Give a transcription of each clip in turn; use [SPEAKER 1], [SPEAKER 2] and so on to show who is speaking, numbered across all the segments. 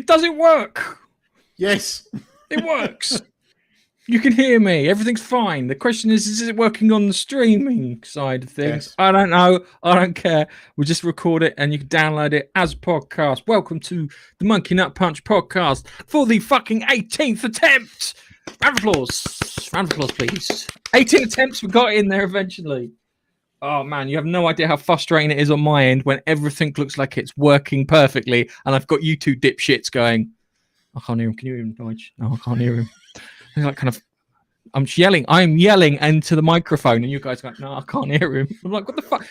[SPEAKER 1] Does it work?
[SPEAKER 2] Yes.
[SPEAKER 1] It works. You can hear me. Everything's fine. The question is it working on the streaming side of things?
[SPEAKER 2] Yes.
[SPEAKER 1] I don't know. I don't care. We'll just record it and you can download it as a podcast. Welcome to the Monkey Nut Punch podcast for the fucking 18th attempt. Round of applause. Round of applause, please. 18 attempts. We got in there eventually. Oh, man, you have no idea how frustrating it is on my end when everything looks like it's working perfectly and I've got you two dipshits going, I can't hear him. Can you hear him, Nige? No, I can't hear him. Like kind of, I'm yelling into the microphone, and you guys are like, no, I can't hear him. I'm like, what the fuck?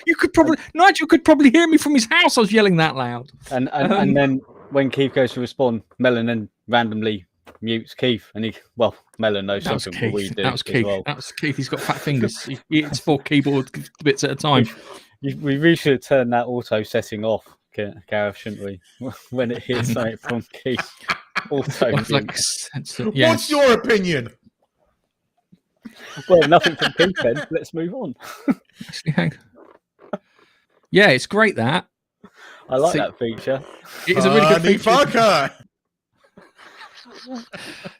[SPEAKER 1] Nigel could probably hear me from his house. I was yelling that loud.
[SPEAKER 3] And then when Keith goes to respond, Melon then randomly mutes Keith, and Melon knows something that we do.
[SPEAKER 1] That was Keith. Well. That was Keith. He's got fat fingers. He eats 4 keyboard bits at a time.
[SPEAKER 3] We really should turn that auto setting off, Gareth, shouldn't we? When it hears something from Keith. Also,
[SPEAKER 2] What's your opinion?
[SPEAKER 3] Well, nothing from Keith then. Let's move on.
[SPEAKER 1] Yeah, it's great that.
[SPEAKER 3] I like that feature.
[SPEAKER 1] It is a really good feature.
[SPEAKER 2] Fucker.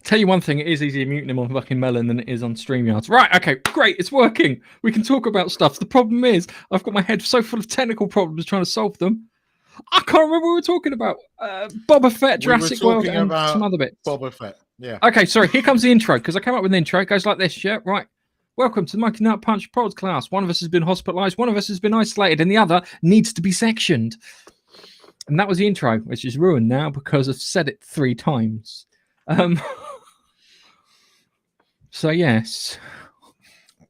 [SPEAKER 1] Tell you one thing, it is easier muting him on fucking Melon than it is on StreamYards. Right, okay, great, it's working. We can talk about stuff. The problem is, I've got my head so full of technical problems trying to solve them. I can't remember what we were talking about. Boba Fett, Jurassic World, and some other bits.
[SPEAKER 2] Boba Fett, yeah.
[SPEAKER 1] Okay, sorry, here comes the intro, because I came up with an intro. It goes like this, yeah? Right. Welcome to the Monkey Nut Punch podcast. One of us has been hospitalised, one of us has been isolated, and the other needs to be sectioned. And that was the intro, which is ruined now because I've said it 3 times. So, yes.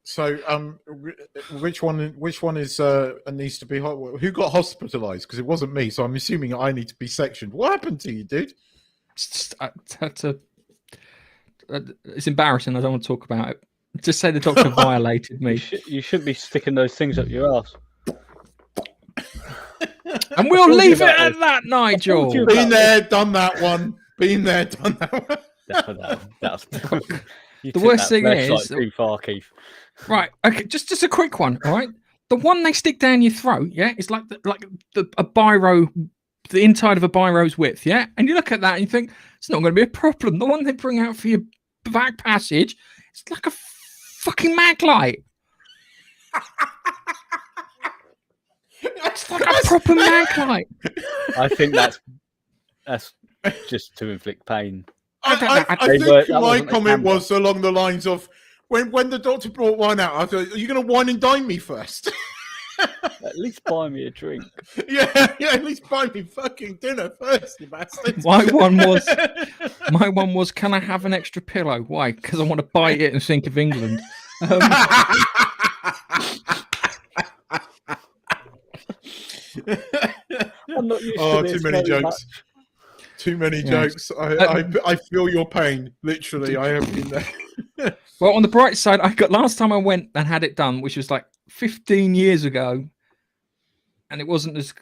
[SPEAKER 2] So, which one is needs to be? Who got hospitalised? Because it wasn't me, so I'm assuming I need to be sectioned. What happened to you, dude?
[SPEAKER 1] It's embarrassing. I don't want to talk about it. Just say the doctor violated me.
[SPEAKER 3] You shouldn't be sticking those things up your ass.
[SPEAKER 1] And we'll leave it at that, Nigel.
[SPEAKER 2] Been there, done that one. Been there, done that one.
[SPEAKER 1] The worst thing is
[SPEAKER 3] too far, Keith.
[SPEAKER 1] Right, okay, just a quick one, all right? The one they stick down your throat, yeah, it's like a biro, the inside of a biro's width, yeah? And you look at that and you think, it's not going to be a problem. The one they bring out for your back passage, it's like a fucking mag light. It's like a proper mag light.
[SPEAKER 3] I think that's just to inflict pain.
[SPEAKER 2] I think my comment was along the lines of, when the doctor brought wine out, I thought, are you going to wine and dine me first?
[SPEAKER 3] At least buy me a drink.
[SPEAKER 2] Yeah, at least buy me fucking dinner first, you bastard.
[SPEAKER 1] My one was, can I have an extra pillow? Why? Because I want to bite it and think of England.
[SPEAKER 3] I'm not used to this
[SPEAKER 2] too many jokes.
[SPEAKER 3] Much.
[SPEAKER 2] Too many jokes. I feel your pain. Literally, I have been there.
[SPEAKER 1] Well, on the bright side, last time I went and had it done, which was like 15 years ago, and it wasn't as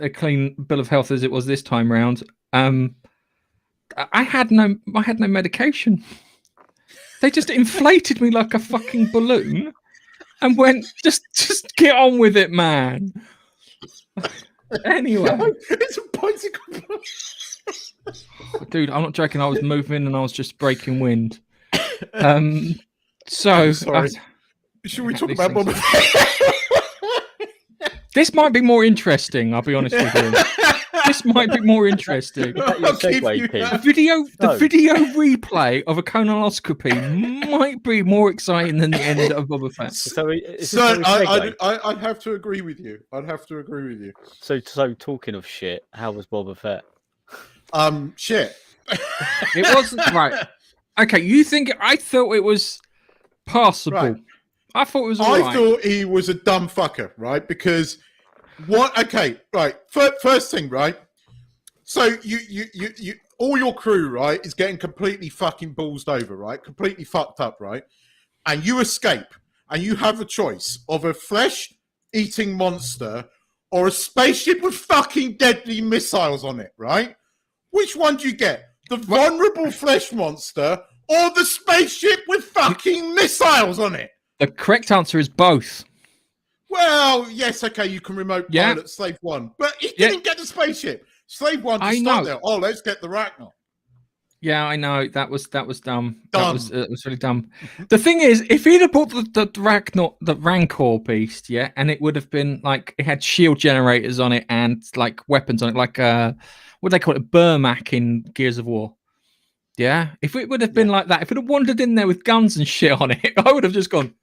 [SPEAKER 1] a clean bill of health as it was this time round. I had no medication. They just inflated me like a fucking balloon and went, just get on with it, man. Anyway,
[SPEAKER 2] it's a bicycle.
[SPEAKER 1] Dude, I'm not joking. I was moving and I was just breaking wind. So
[SPEAKER 2] sorry. Should we talk about Boba Fett?
[SPEAKER 1] This might be more interesting. I'll be honest with you. This might be more interesting. The video replay of a colonoscopy might be more exciting than the end of Boba Fett.
[SPEAKER 2] So I'd have to agree with you.
[SPEAKER 3] So talking of shit, how was Boba Fett?
[SPEAKER 2] Shit.
[SPEAKER 1] It wasn't right. Okay, you think I thought it was passable. Right. I thought it was all right.
[SPEAKER 2] I thought he was a dumb fucker, right? Because first thing, right? So you all your crew, right, is getting completely fucking ballsed over, right? Completely fucked up, right? And you escape, and you have a choice of a flesh-eating monster or a spaceship with fucking deadly missiles on it, right? Which one do you get? The vulnerable flesh monster or the spaceship with fucking missiles on it?
[SPEAKER 1] The correct answer is both.
[SPEAKER 2] Well, yes, okay, you can remote pilot Slave 1, but he didn't get the spaceship. Slave One
[SPEAKER 1] I
[SPEAKER 2] just
[SPEAKER 1] know.
[SPEAKER 2] stopped there. Oh, let's get the Ragnar.
[SPEAKER 1] Yeah, I know that was dumb.
[SPEAKER 2] Dumb.
[SPEAKER 1] That was really dumb. The thing is, if he'd have bought the Rancor beast, yeah, and it would have been like it had shield generators on it and like weapons on it, like what do they call it, Burmac in Gears of War. Yeah, if it would have been like that, if it had wandered in there with guns and shit on it, I would have just gone.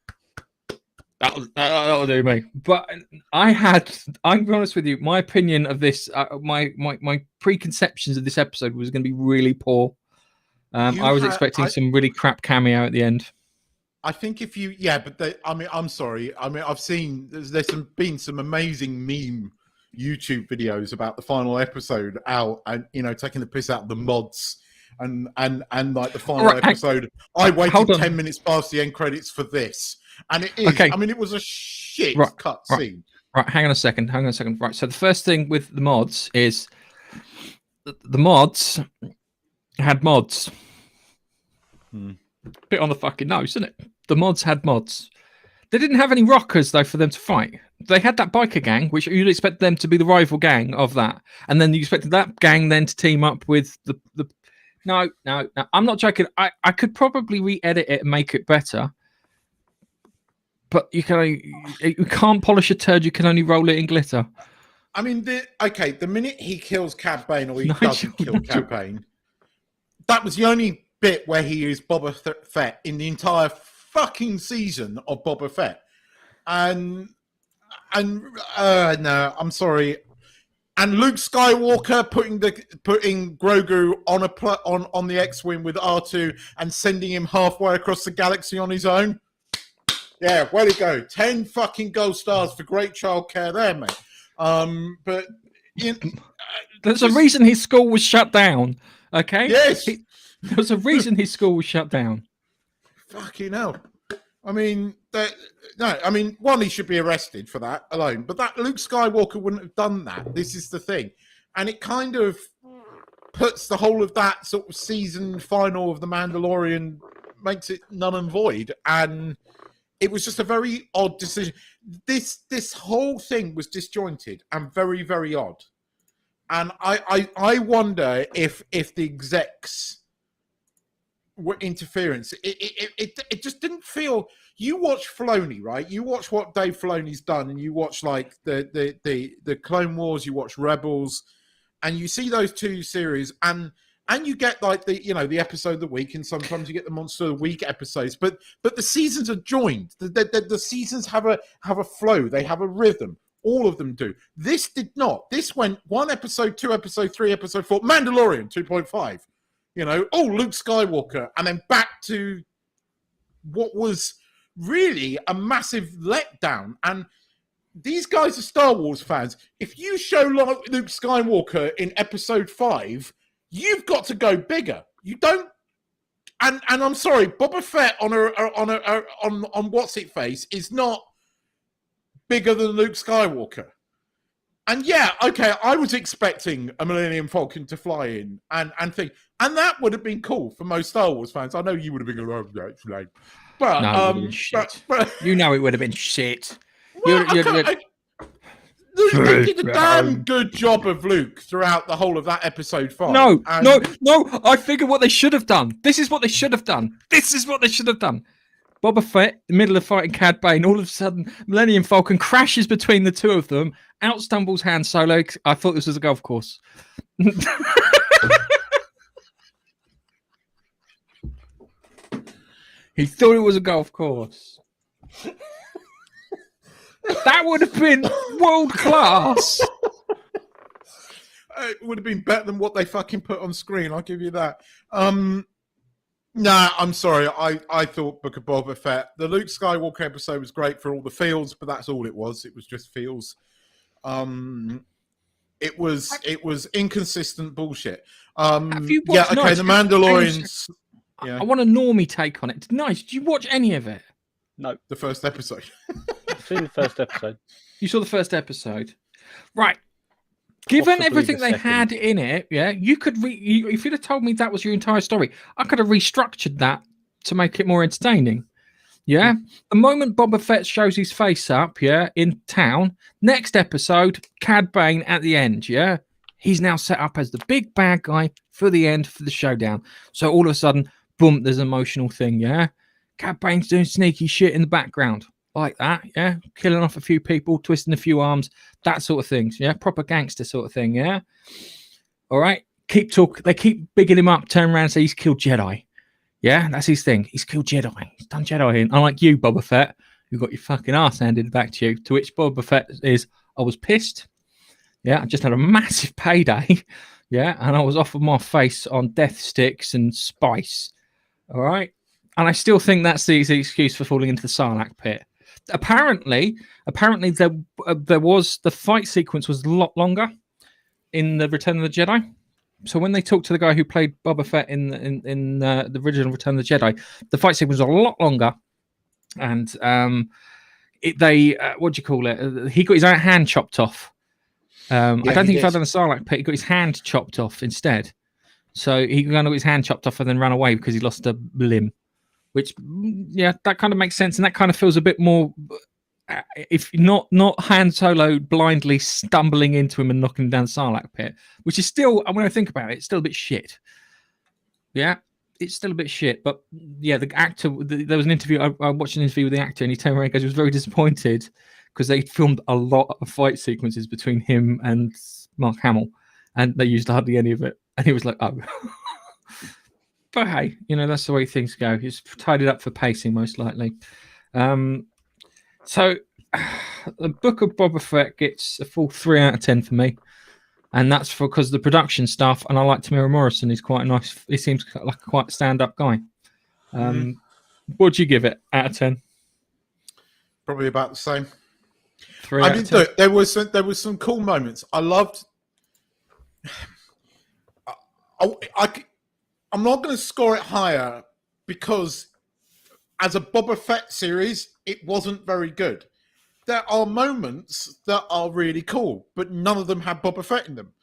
[SPEAKER 1] That'll do me. But I'm be honest with you, my opinion of this, my preconceptions of this episode was going to be really poor. I was expecting some really crap cameo at the end.
[SPEAKER 2] I think if you, I'm sorry. I mean, I've seen there's been some amazing meme YouTube videos about the final episode out, and taking the piss out of the mods, and like the final episode. I waited 10 minutes past the end credits for this, and it is. Okay. I mean, it was a shit cut scene.
[SPEAKER 1] Right, hang on a second. Right, so the first thing with the mods is the mods had mods. Bit on the fucking nose, isn't it? The mods had mods. They didn't have any rockers though for them to fight. They had that biker gang, which you'd expect them to be the rival gang of that, and then you expected that gang then to team up with the. No, I'm not joking. I could probably re-edit it and make it better, but you can't polish a turd. You can only roll it in glitter.
[SPEAKER 2] I mean, the minute he kills Cad Bane or he doesn't kill Cad Bane, that was the only bit where he used Boba Fett in the entire fucking season of Boba Fett, and no, I'm sorry. And Luke Skywalker putting Grogu on the X-wing with R2 and sending him halfway across the galaxy on his own. Yeah, way to go! 10 fucking gold stars for great childcare there, mate. But
[SPEAKER 1] there's a reason his school was shut down. Okay.
[SPEAKER 2] Yes.
[SPEAKER 1] There's a reason his school was shut down.
[SPEAKER 2] Fucking hell. I mean, one, he should be arrested for that alone. But that Luke Skywalker wouldn't have done that. This is the thing. And it kind of puts the whole of that sort of season final of The Mandalorian, makes it null and void. And it was just a very odd decision. This whole thing was disjointed and very, very odd. And I wonder if the execs were interference. It just didn't feel. You watch Filoni, right? You watch what Dave Filoni's done, and you watch like the Clone Wars. You watch Rebels, and you see those two series, and you get like the episode of the week, and sometimes you get the monster of the week episodes. But the seasons are joined. The seasons have a flow. They have a rhythm. All of them do. This did not. This went 1 episode, 2 episode, 3 episode, 4. Mandalorian 2.5. Luke Skywalker, and then back to what was really a massive letdown. And these guys are Star Wars fans. If you show Luke Skywalker in episode 5, you've got to go bigger. You don't. And I'm sorry, Boba Fett on What's It Face is not bigger than Luke Skywalker. And yeah, okay, I was expecting a Millennium Falcon to fly in and think, and that would have been cool for most Star Wars fans. I know you would have been going, but
[SPEAKER 1] no, shit. You know it would have been shit.
[SPEAKER 2] Well, they did a damn good job of Luke throughout the whole of that episode 5.
[SPEAKER 1] No. I figured what they should have done. This is what they should have done. Boba Fett, in the middle of fighting Cad Bane, all of a sudden, Millennium Falcon crashes between the two of them, out stumbles Han Solo. I thought this was a golf course. He thought it was a golf course. That would have been world class.
[SPEAKER 2] It would have been better than what they fucking put on screen, I'll give you that. Nah, I'm sorry. I thought Book of Boba Fett. The Luke Skywalker episode was great for all the feels, but that's all it was. It was just feels. It was inconsistent bullshit.
[SPEAKER 1] Have you watched
[SPEAKER 2] The Mandalorians.
[SPEAKER 1] I want a normie take on it. Nice. Did you watch any of it?
[SPEAKER 3] No.
[SPEAKER 2] The first episode.
[SPEAKER 3] I've seen the first episode.
[SPEAKER 1] You saw the first episode, right? Given everything they had in it, yeah, you could if you'd have told me that was your entire story, I could have restructured that to make it more entertaining. Yeah. The moment Boba Fett shows his face up, yeah, in town, next episode, Cad Bane at the end, yeah. He's now set up as the big bad guy for the end, for the showdown. So all of a sudden, boom, there's an emotional thing, yeah? Cad Bane's doing sneaky shit in the background. Like that, yeah? Killing off a few people, twisting a few arms, that sort of things, yeah? Proper gangster sort of thing, yeah? All right? Keep talking. They keep bigging him up, turn around and say he's killed Jedi. Yeah, that's his thing. He's killed Jedi. He's done Jedi. And unlike you, Boba Fett, you got your fucking ass handed back to you. To which Boba Fett is, I was pissed. Yeah, I just had a massive payday. Yeah, and I was off of my face on death sticks and spice. All right. And I still think that's the excuse for falling into the Sarlacc pit. Apparently, there was the fight sequence was a lot longer in the Return of the Jedi. So when they talked to the guy who played Boba Fett in the original Return of the Jedi, the fight sequence was a lot longer, and what do you call it? He got his own hand chopped off. I don't think he fell down the Sarlacc pit. He got his hand chopped off instead. So he got his hand chopped off and then ran away because he lost a limb. Which, yeah, that kind of makes sense, and that kind of feels a bit more. If not Han Solo blindly stumbling into him and knocking him down Sarlacc pit, which is still, when I think about it, it's still a bit shit. Yeah, it's still a bit shit. But yeah, the actor, there was an interview. I watched an interview with the actor, and he turned around and he was very disappointed because they filmed a lot of fight sequences between him and Mark Hamill, and they used hardly any of it. And he was like, "Oh." But hey, that's the way things go. He's tied it up for pacing, most likely. So the Book of Boba Fett gets a full 3 out of 10 for me. And that's because the production stuff, and I like Tamira Morrison. He's quite nice. He seems like a quite stand-up guy. What do you give it out of 10?
[SPEAKER 2] Probably about the same.
[SPEAKER 1] 3 out of 10.
[SPEAKER 2] Look, there was some cool moments. I loved. I'm not going to score it higher because as a Boba Fett series, it wasn't very good. There are moments that are really cool, but none of them had Boba Fett in them.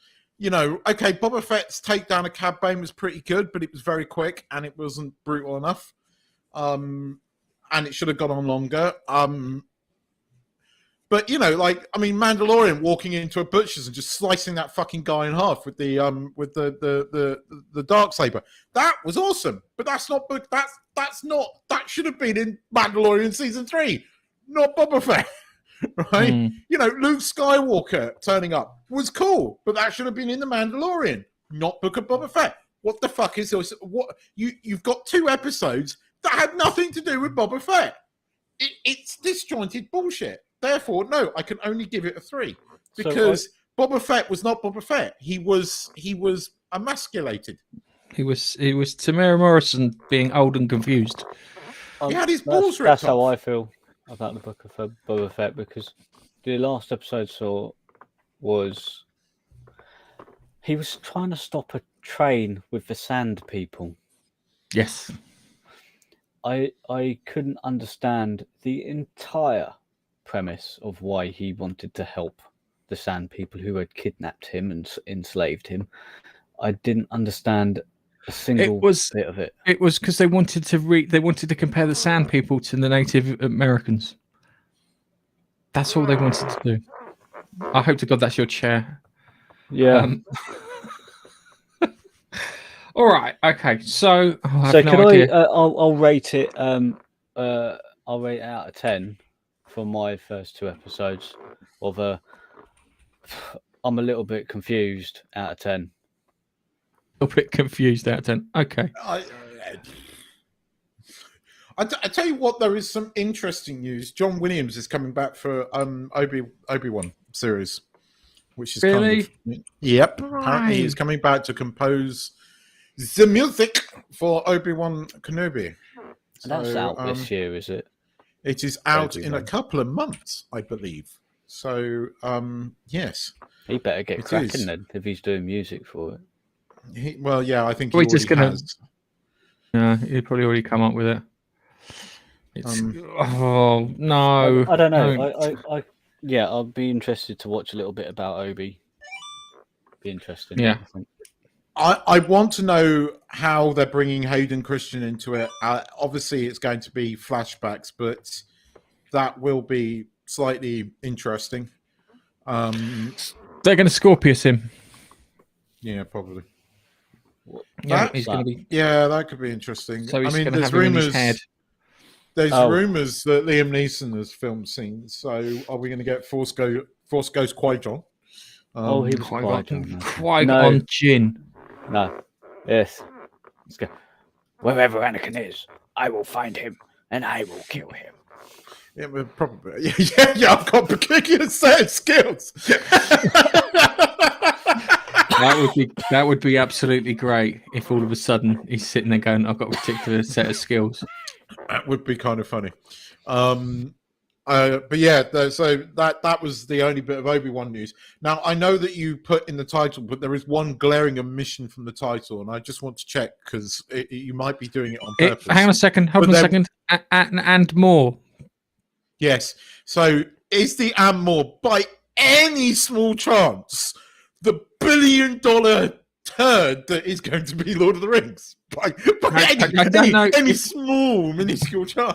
[SPEAKER 2] Okay, Boba Fett's takedown of Cad Bane was pretty good, but it was very quick and it wasn't brutal enough. And it should have gone on longer. But Mandalorian walking into a butcher's and just slicing that fucking guy in half with the Darksaber. That was awesome. But that should have been in Mandalorian season 3, not Boba Fett. Right? Luke Skywalker turning up was cool, but that should have been in the Mandalorian, not Book of Boba Fett. What the fuck is this? What you've got 2 episodes that had nothing to do with Boba Fett. It's disjointed bullshit. Therefore, no, I can only give it a 3 because Boba Fett was not Boba Fett. He was emasculated.
[SPEAKER 1] He was Tamira Morrison being old and confused.
[SPEAKER 2] He had his balls ripped
[SPEAKER 3] That's
[SPEAKER 2] off.
[SPEAKER 3] how I feel about the Book of Boba Fett, because the last episode was he was trying to stop a train with the sand people.
[SPEAKER 1] Yes.
[SPEAKER 3] I couldn't understand the entire premise of why he wanted to help the sand people who had kidnapped him and enslaved him. I didn't understand a single bit of it. It
[SPEAKER 1] was because they wanted to compare the sand people to the Native Americans. That's all they wanted to do. I hope to God that's your chair.
[SPEAKER 3] Yeah.
[SPEAKER 1] All right. Okay. So,
[SPEAKER 3] I'll rate it. I'll rate it out of 10 for my first 2 episodes. I'm a little bit confused out of 10.
[SPEAKER 1] A little bit confused out of 10. Okay.
[SPEAKER 2] I tell you what, there is some interesting news. John Williams is coming back for Obi-Wan series, which is
[SPEAKER 1] really?
[SPEAKER 2] Yep. Right. Apparently, he's coming back to compose the music for Obi-Wan Kenobi.
[SPEAKER 3] That's out this year, is it?
[SPEAKER 2] It is out in a couple of months, I believe. So, yes.
[SPEAKER 3] He better get cracking then if he's doing music for it.
[SPEAKER 2] I think he just has.
[SPEAKER 1] Yeah, he'd probably already come up with it. Oh no!
[SPEAKER 3] I don't know. I'll be interested to watch a little bit about Obi. Be interesting.
[SPEAKER 1] Yeah.
[SPEAKER 2] I want to know how they're bringing Hayden Christian into it. Obviously, it's going to be flashbacks, but that will be slightly interesting.
[SPEAKER 1] They're going to Scorpius him.
[SPEAKER 2] Yeah, probably.
[SPEAKER 1] Yeah,
[SPEAKER 2] That-
[SPEAKER 1] he's going to be.
[SPEAKER 2] Yeah, that could be interesting.
[SPEAKER 1] So he's
[SPEAKER 2] I mean,
[SPEAKER 1] going to
[SPEAKER 2] there's
[SPEAKER 1] have him in his
[SPEAKER 2] rumors.
[SPEAKER 1] head.
[SPEAKER 2] There's
[SPEAKER 3] Oh.
[SPEAKER 2] rumors that Liam Neeson has filmed scenes. So are we going to get Force Ghost Qui-Gon?
[SPEAKER 3] Oh, he was
[SPEAKER 1] Qui-Gon
[SPEAKER 3] Qui-Gon.
[SPEAKER 1] Jinn.
[SPEAKER 3] No. Yes. Let's go. Wherever Anakin is, I will find him and I will kill him.
[SPEAKER 2] Yeah, but probably. Yeah. I've got a particular set of skills.
[SPEAKER 1] That would be absolutely great if all of a sudden he's sitting there going, "I've got a particular set of skills."
[SPEAKER 2] That would be kind of funny. But yeah, so that was the only bit of Obi-Wan news. Now, I know that you put in the title, but there is one glaring omission from the title, and I just want to check because you might be doing it on purpose.
[SPEAKER 1] Hang on a second. Hold on a second. And more.
[SPEAKER 2] Yes. So is the and more, by any small chance, the billion-dollar turd that is going to be Lord of the Rings? By
[SPEAKER 1] I don't know.
[SPEAKER 2] Any small, minuscule chance.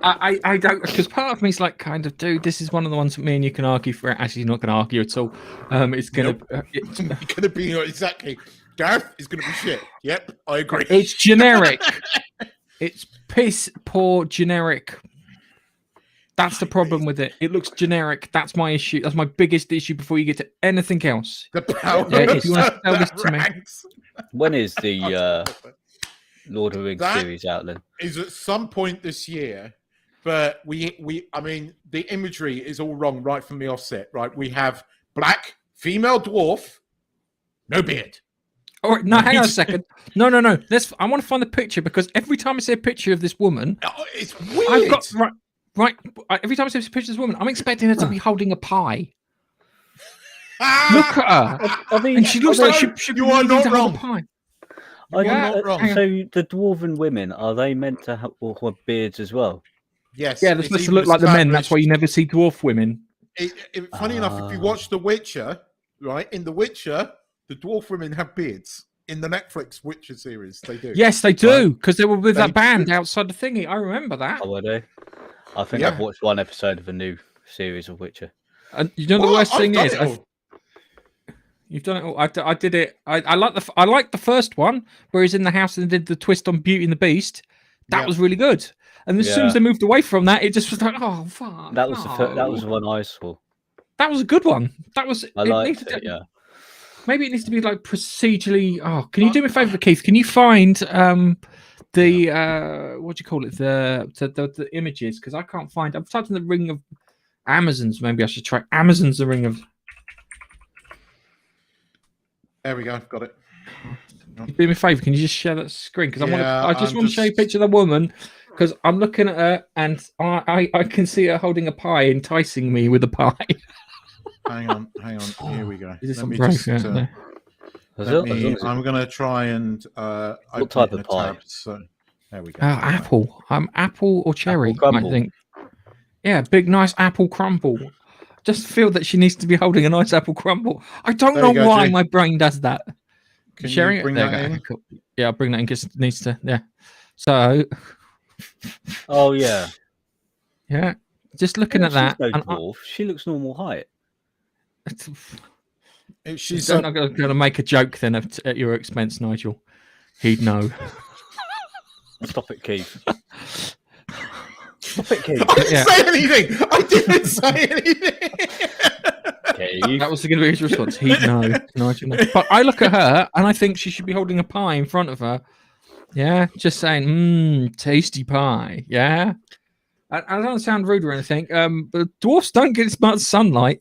[SPEAKER 1] I don't, because part of me is like, kind of, dude, this is one of the ones that me and you can argue for. Actually, not going to argue at all. It's going to...
[SPEAKER 2] It's going to be exactly... Darth is going to be shit. Yep, I agree.
[SPEAKER 1] It's generic. It's piss poor generic. That's the problem with it. It looks generic. That's my issue. That's my biggest issue before you get to anything else.
[SPEAKER 2] The power
[SPEAKER 1] if you want to tell this to me.
[SPEAKER 3] When is the Lord of the Rings series out then?
[SPEAKER 2] Is at some point this year, but I mean, the imagery is all wrong right from the offset, right? We have black female dwarf, no beard.
[SPEAKER 1] All right, no, hang on a second. No. I want to find the picture because every time I see a picture of this woman,
[SPEAKER 2] it's weird.
[SPEAKER 1] Right. Every time I see a picture of this woman, I'm expecting her to be holding a pie. Look at her.
[SPEAKER 3] I mean,
[SPEAKER 1] and she looks like she should
[SPEAKER 2] you
[SPEAKER 1] be
[SPEAKER 2] are
[SPEAKER 1] needing
[SPEAKER 2] not
[SPEAKER 1] to hold
[SPEAKER 2] wrong.
[SPEAKER 1] a pie.
[SPEAKER 2] Not wrong.
[SPEAKER 3] So the dwarven women, are they meant to have beards as well?
[SPEAKER 2] Yes.
[SPEAKER 1] Yeah, they're supposed to look like the men. That's why you never see dwarf women.
[SPEAKER 2] Funny enough, if you watch The Witcher, right, in The Witcher, the dwarf women have beards. In the Netflix Witcher series, they do.
[SPEAKER 1] Yes, they do, because they were with
[SPEAKER 2] They
[SPEAKER 1] that band
[SPEAKER 2] do.
[SPEAKER 1] outside the thingy. I remember that.
[SPEAKER 3] Oh, were they? I think
[SPEAKER 2] Yeah.
[SPEAKER 3] I've watched one episode of a new series of Witcher.
[SPEAKER 1] And you know the
[SPEAKER 2] What?
[SPEAKER 1] worst
[SPEAKER 2] I've
[SPEAKER 1] thing
[SPEAKER 2] done
[SPEAKER 1] is,
[SPEAKER 2] it all.
[SPEAKER 1] you've done it all. I did it. I like the first one where he's in the house and did the twist on Beauty and the Beast. That
[SPEAKER 2] Yeah.
[SPEAKER 1] was really good. And as soon as they moved away from that, it just was like, oh fuck.
[SPEAKER 3] That was that was the one I saw.
[SPEAKER 1] That was a good one. That was.
[SPEAKER 3] I liked it. Yeah.
[SPEAKER 1] Maybe it needs to be like procedurally. Oh, can you do me a favor, Keith? Can you find the what do you call it? The images, because I can't find. I've typed in the Ring of Amazons. Maybe I should try Amazons. The Ring of.
[SPEAKER 2] There we go. Got it.
[SPEAKER 1] Do me a favor. Can you just share that screen? Because
[SPEAKER 2] Yeah,
[SPEAKER 1] I just
[SPEAKER 2] I'm
[SPEAKER 1] want to show you a picture of the woman. Because I'm looking at her and I can see her holding a pie, enticing me with a pie.
[SPEAKER 2] Hang on. Here we go.
[SPEAKER 1] Is this
[SPEAKER 2] Let me
[SPEAKER 1] some
[SPEAKER 2] just,
[SPEAKER 1] break? Yeah,
[SPEAKER 2] I'm going to try and open
[SPEAKER 3] type
[SPEAKER 2] it in
[SPEAKER 3] of
[SPEAKER 2] a
[SPEAKER 3] pie?
[SPEAKER 2] tab, so there we go.
[SPEAKER 1] apple. Apple or cherry,
[SPEAKER 3] Apple crumble.
[SPEAKER 1] I think. Yeah, big, nice apple crumble. Just feel that she needs to be holding a nice apple crumble. I don't
[SPEAKER 2] There
[SPEAKER 1] know
[SPEAKER 2] you go,
[SPEAKER 1] why
[SPEAKER 2] Jay.
[SPEAKER 1] my brain does that.
[SPEAKER 2] Can
[SPEAKER 1] Sharing
[SPEAKER 2] you
[SPEAKER 1] it?
[SPEAKER 2] bring
[SPEAKER 1] There
[SPEAKER 2] that
[SPEAKER 1] you go.
[SPEAKER 2] in?
[SPEAKER 1] Cool. Yeah, I'll bring that in because it needs to. Yeah. So,
[SPEAKER 3] Oh yeah.
[SPEAKER 1] yeah, just looking at that.
[SPEAKER 3] She's no
[SPEAKER 1] and
[SPEAKER 3] dwarf. She looks normal height.
[SPEAKER 2] She's
[SPEAKER 1] I'm not going to make a joke then at your expense, Nigel. He'd know.
[SPEAKER 3] Stop it, Keith. Stop it, Keith.
[SPEAKER 2] I didn't
[SPEAKER 1] Yeah.
[SPEAKER 2] say anything. I didn't say anything.
[SPEAKER 3] Keith.
[SPEAKER 1] That was going to be his response. He'd know. Nigel knows. But I look at her and I think she should be holding a pie in front of her. Yeah, just saying, tasty pie. Yeah. I don't sound rude or anything, but dwarfs don't get as much sunlight.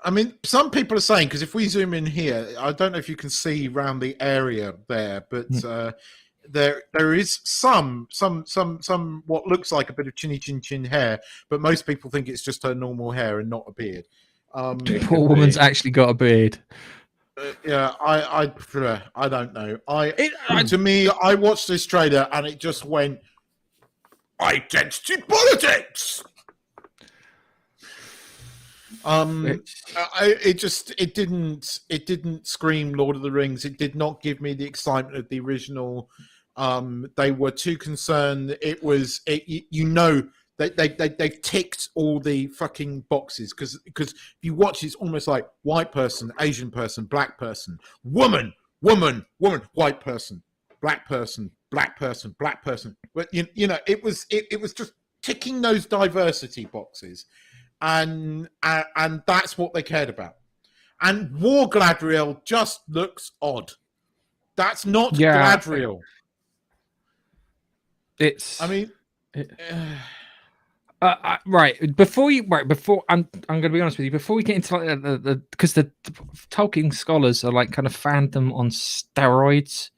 [SPEAKER 2] I mean, some people are saying, because if we zoom in here, I don't know if you can see around the area there, but there is some what looks like a bit of chin hair, but most people think it's just her normal hair and not a beard.
[SPEAKER 1] Poor woman's actually got a beard.
[SPEAKER 2] Yeah, I don't know. To me, I watched this trailer and it just went identity politics. It didn't scream Lord of the Rings. It did not give me the excitement of the original. They were too concerned. You know They've ticked all the fucking boxes because if you watch, it's almost like white person, Asian person, black person, woman, white person, black person, black person, black person. But you know, it was just ticking those diversity boxes, and that's what they cared about. And War Gladriel just looks odd. That's not Gladriel.
[SPEAKER 1] It's.
[SPEAKER 2] I mean.
[SPEAKER 1] Before I'm going to be honest with you. Before we get into like because the Tolkien scholars are like kind of fandom on steroids.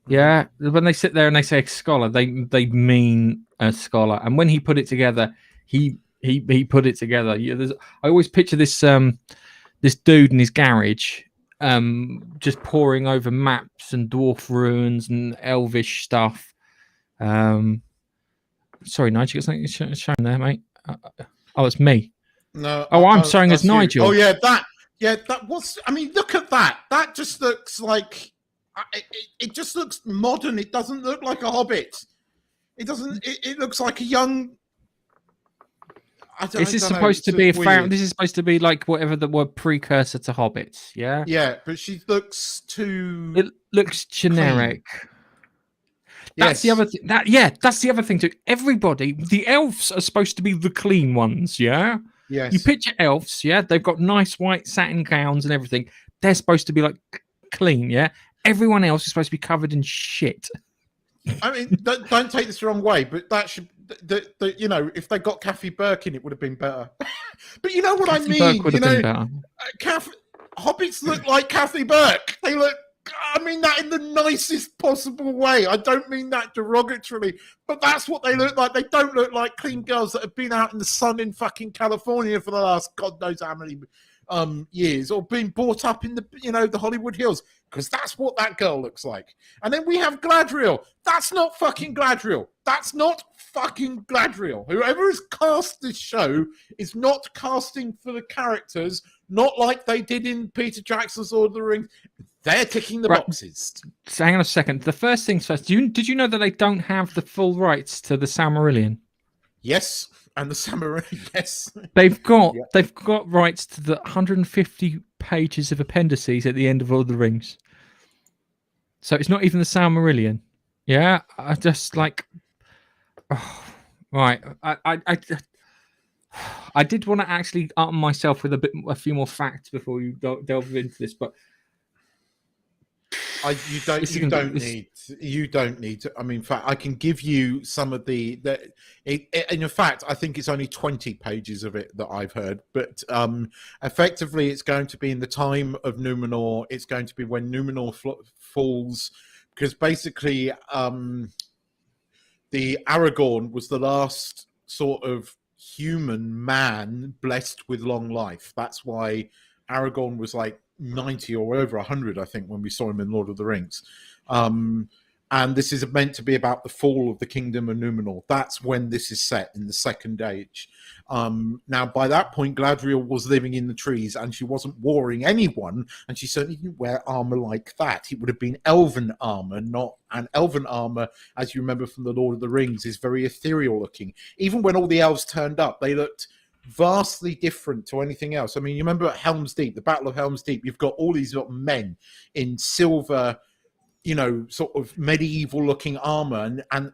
[SPEAKER 1] Yeah, when they sit there and they say scholar, they mean a scholar. And when he put it together, he put it together. I always picture this this dude in his garage, just poring over maps and dwarf ruins and elvish stuff. Sorry, Nigel, you got something shown there, mate? Oh, it's me.
[SPEAKER 2] No.
[SPEAKER 1] Oh, I'm showing as Nigel.
[SPEAKER 2] Oh, yeah, that was. I mean, look at that. That just looks like. It just looks modern. It doesn't look like a Hobbit. It doesn't. It looks like a young.
[SPEAKER 1] This is supposed to be a fan. This is supposed to be like whatever the word precursor to Hobbits. Yeah.
[SPEAKER 2] Yeah, but she looks too.
[SPEAKER 1] It looks generic. Clean. That's the other thing. That's the other thing too. Everybody, the elves are supposed to be the clean ones. Yeah.
[SPEAKER 2] Yes.
[SPEAKER 1] You picture elves. Yeah, they've got nice white satin gowns and everything. They're supposed to be like clean. Yeah. Everyone else is supposed to be covered in shit.
[SPEAKER 2] I mean, don't take this the wrong way, but that should. You know, if they got Kathy Burke in, it would have been better. But you know what
[SPEAKER 1] Kathy
[SPEAKER 2] I mean.
[SPEAKER 1] Burke would have been better.
[SPEAKER 2] Hobbits look like Kathy Burke. They look. I mean that in the nicest possible way. I don't mean that derogatorily, but that's what they look like. They don't look like clean girls that have been out in the sun in fucking California for the last God knows how many years, or been brought up in the the Hollywood Hills, because that's what that girl looks like. And then we have Gladriel. That's not fucking Gladriel. That's not fucking Gladriel. Whoever has cast this show is not casting for the characters, not like they did in Peter Jackson's Lord of the Rings. They're ticking the boxes.
[SPEAKER 1] So hang on a second. The first things first. Did you know that they don't have the full rights to the Silmarillion?
[SPEAKER 2] Yes, and the Silmarillion. Yes,
[SPEAKER 1] they've got rights to the 150 pages of appendices at the end of Lord of the Rings. So it's not even the Silmarillion. Yeah, I just like. Oh, right, I did want to actually arm myself with a few more facts before you delve into this, but.
[SPEAKER 2] You don't need to. I mean, in fact, I can give you some of in fact, I think it's only 20 pages of it that I've heard. But effectively, it's going to be in the time of Numenor. It's going to be when Numenor falls, because basically, the Aragorn was the last sort of human man blessed with long life. That's why Aragorn was like 90 or over 100, I think, when we saw him in Lord of the Rings. And this is meant to be about the fall of the kingdom of Numenor. That's when this is set, in the Second Age. Now, by that point, Gladriel was living in the trees, and she wasn't warring anyone, and she certainly didn't wear armor like that. It would have been elven armor, not an elven armor, as you remember from the Lord of the Rings, is very ethereal looking. Even when all the elves turned up, they looked vastly different to anything else. I mean, you remember at Helm's Deep, the Battle of Helm's Deep, you've got all these men in silver, sort of medieval looking armor, and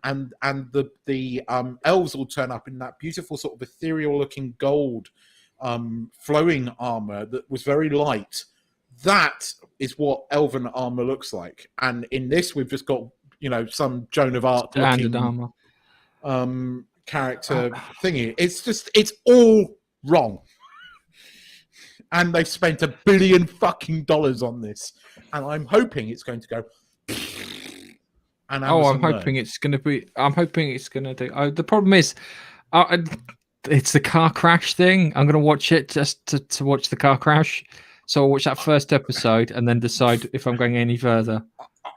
[SPEAKER 2] the elves will turn up in that beautiful sort of ethereal looking gold flowing armor that was very light. That is what elven armor looks like. And in this, we've just got some Joan of Arc looking armor character thingy. It's all wrong. And they've spent $1 billion fucking on this, and I'm hoping it's going to go. And
[SPEAKER 1] I'm hoping it's going to be. I'm hoping it's going to do. The problem is, it's the car crash thing. I'm going to watch it just to watch the car crash. So I'll watch that first episode and then decide if I'm going any further.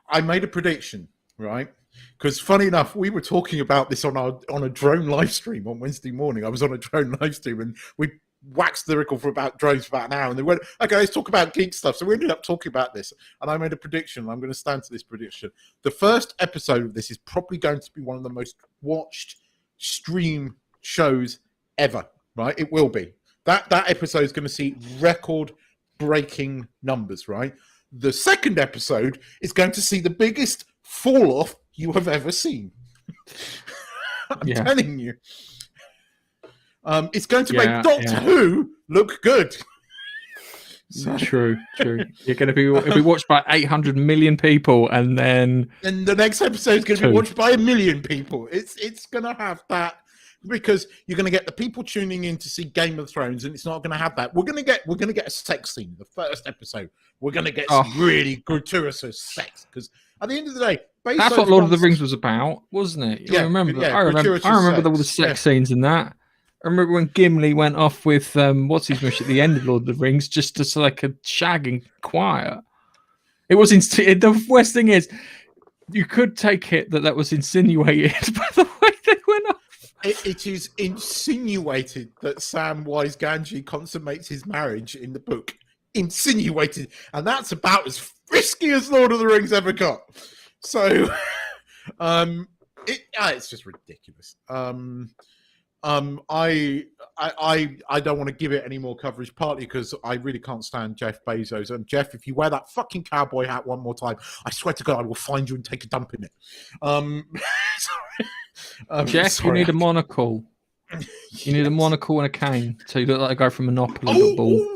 [SPEAKER 2] I made a prediction, right? Because funny enough, we were talking about this on a drone live stream on Wednesday morning. I was on a drone live stream, and we waxed lyrical about drones for about an hour, and they went, okay, let's talk about geek stuff. So we ended up talking about this, and I made a prediction. I'm going to stand to this prediction. The first episode of this is probably going to be one of the most watched stream shows ever, right? It will be. That episode is going to see record-breaking numbers, right? The second episode is going to see the biggest fall-off you have ever seen. I'm telling you. It's going to make Doctor Who look good.
[SPEAKER 1] So, true. You're going to it'll be watched by 800 million people, and then
[SPEAKER 2] the next episode is going to be watched by 1 million people. It's going to have that, because you're going to get the people tuning in to see Game of Thrones, and it's not going to have that. We're going to get a sex scene. The first episode, we're going to get some really gratuitous sex, because at the end of the day,
[SPEAKER 1] that's what Lord of the Rings was about, wasn't it? I remember all the sex scenes in that. I remember when Gimli went off with what's his mission at the end of Lord of the Rings, just to like a shag and quiet. It was the worst thing is, you could take it that was insinuated by the way they went off.
[SPEAKER 2] It is insinuated that Samwise Gamgee consummates his marriage in the book. Insinuated, and that's about as frisky as Lord of the Rings ever got. So, it's just ridiculous. I don't want to give it any more coverage, partly because I really can't stand Jeff Bezos. And Jeff, if you wear that fucking cowboy hat one more time, I swear to God, I will find you and take a dump in it.
[SPEAKER 1] Jeff, you need a monocle. You need a monocle and a cane, so you look like a guy from Monopoly.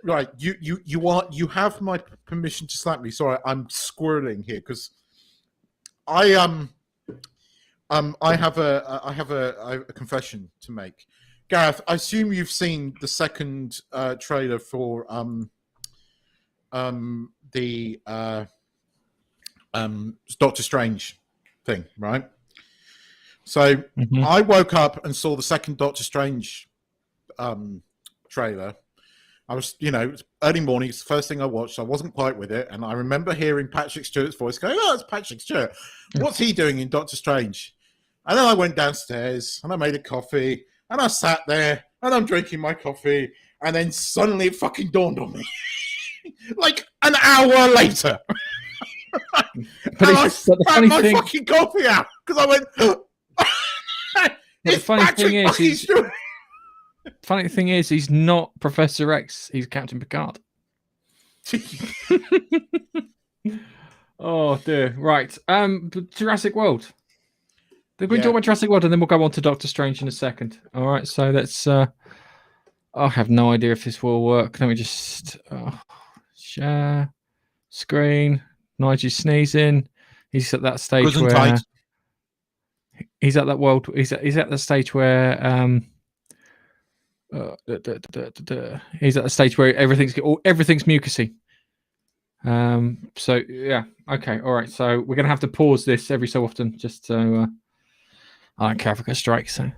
[SPEAKER 2] Right, you have my permission to slap me. Sorry, I'm squirreling here because I have a confession to make. Gareth, I assume you've seen the second trailer for the Doctor Strange thing, right? So I woke up and saw the second Doctor Strange trailer. I was, it's early morning. It's the first thing I watched. I wasn't quite with it, and I remember hearing Patrick Stewart's voice going, "Oh, it's Patrick Stewart. What's he doing in Doctor Strange?" And then I went downstairs and I made a coffee and I sat there and I'm drinking my coffee, and then suddenly it fucking dawned on me, like an hour later.
[SPEAKER 1] But I
[SPEAKER 2] spat my fucking coffee out because I went.
[SPEAKER 1] The funny thing is, he's not Professor X. He's Captain Picard. Oh dear. Right. Jurassic World. We're going to talk about Jurassic World, and then we'll go on to Doctor Strange in a second. All right. So let's. I have no idea if this will work. Let me just share screen. Nigel's sneezing. He's at that stage where he's at that world. He's at the stage where he's at the stage where everything's mucusy. So yeah, okay, all right. So we're gonna have to pause this every so often, just so I don't care if I get a strike. So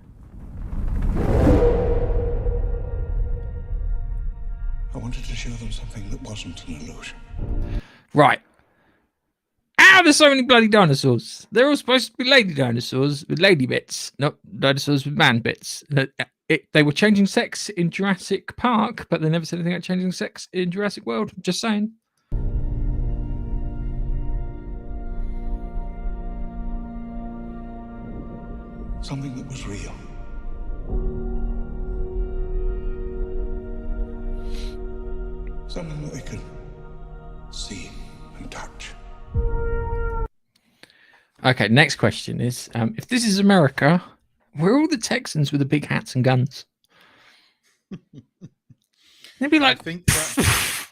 [SPEAKER 4] I wanted to show them something that wasn't an illusion.
[SPEAKER 1] Right. There's so many bloody dinosaurs. They're all supposed to be lady dinosaurs with lady bits, not dinosaurs with man bits. They were changing sex in Jurassic Park, but they never said anything about changing sex in Jurassic World. Just saying.
[SPEAKER 4] Something that was real. Something that they could see and touch.
[SPEAKER 1] Okay, next question is, if this is America, where are all the Texans with the big hats and guns? They'd be like...
[SPEAKER 2] I think that,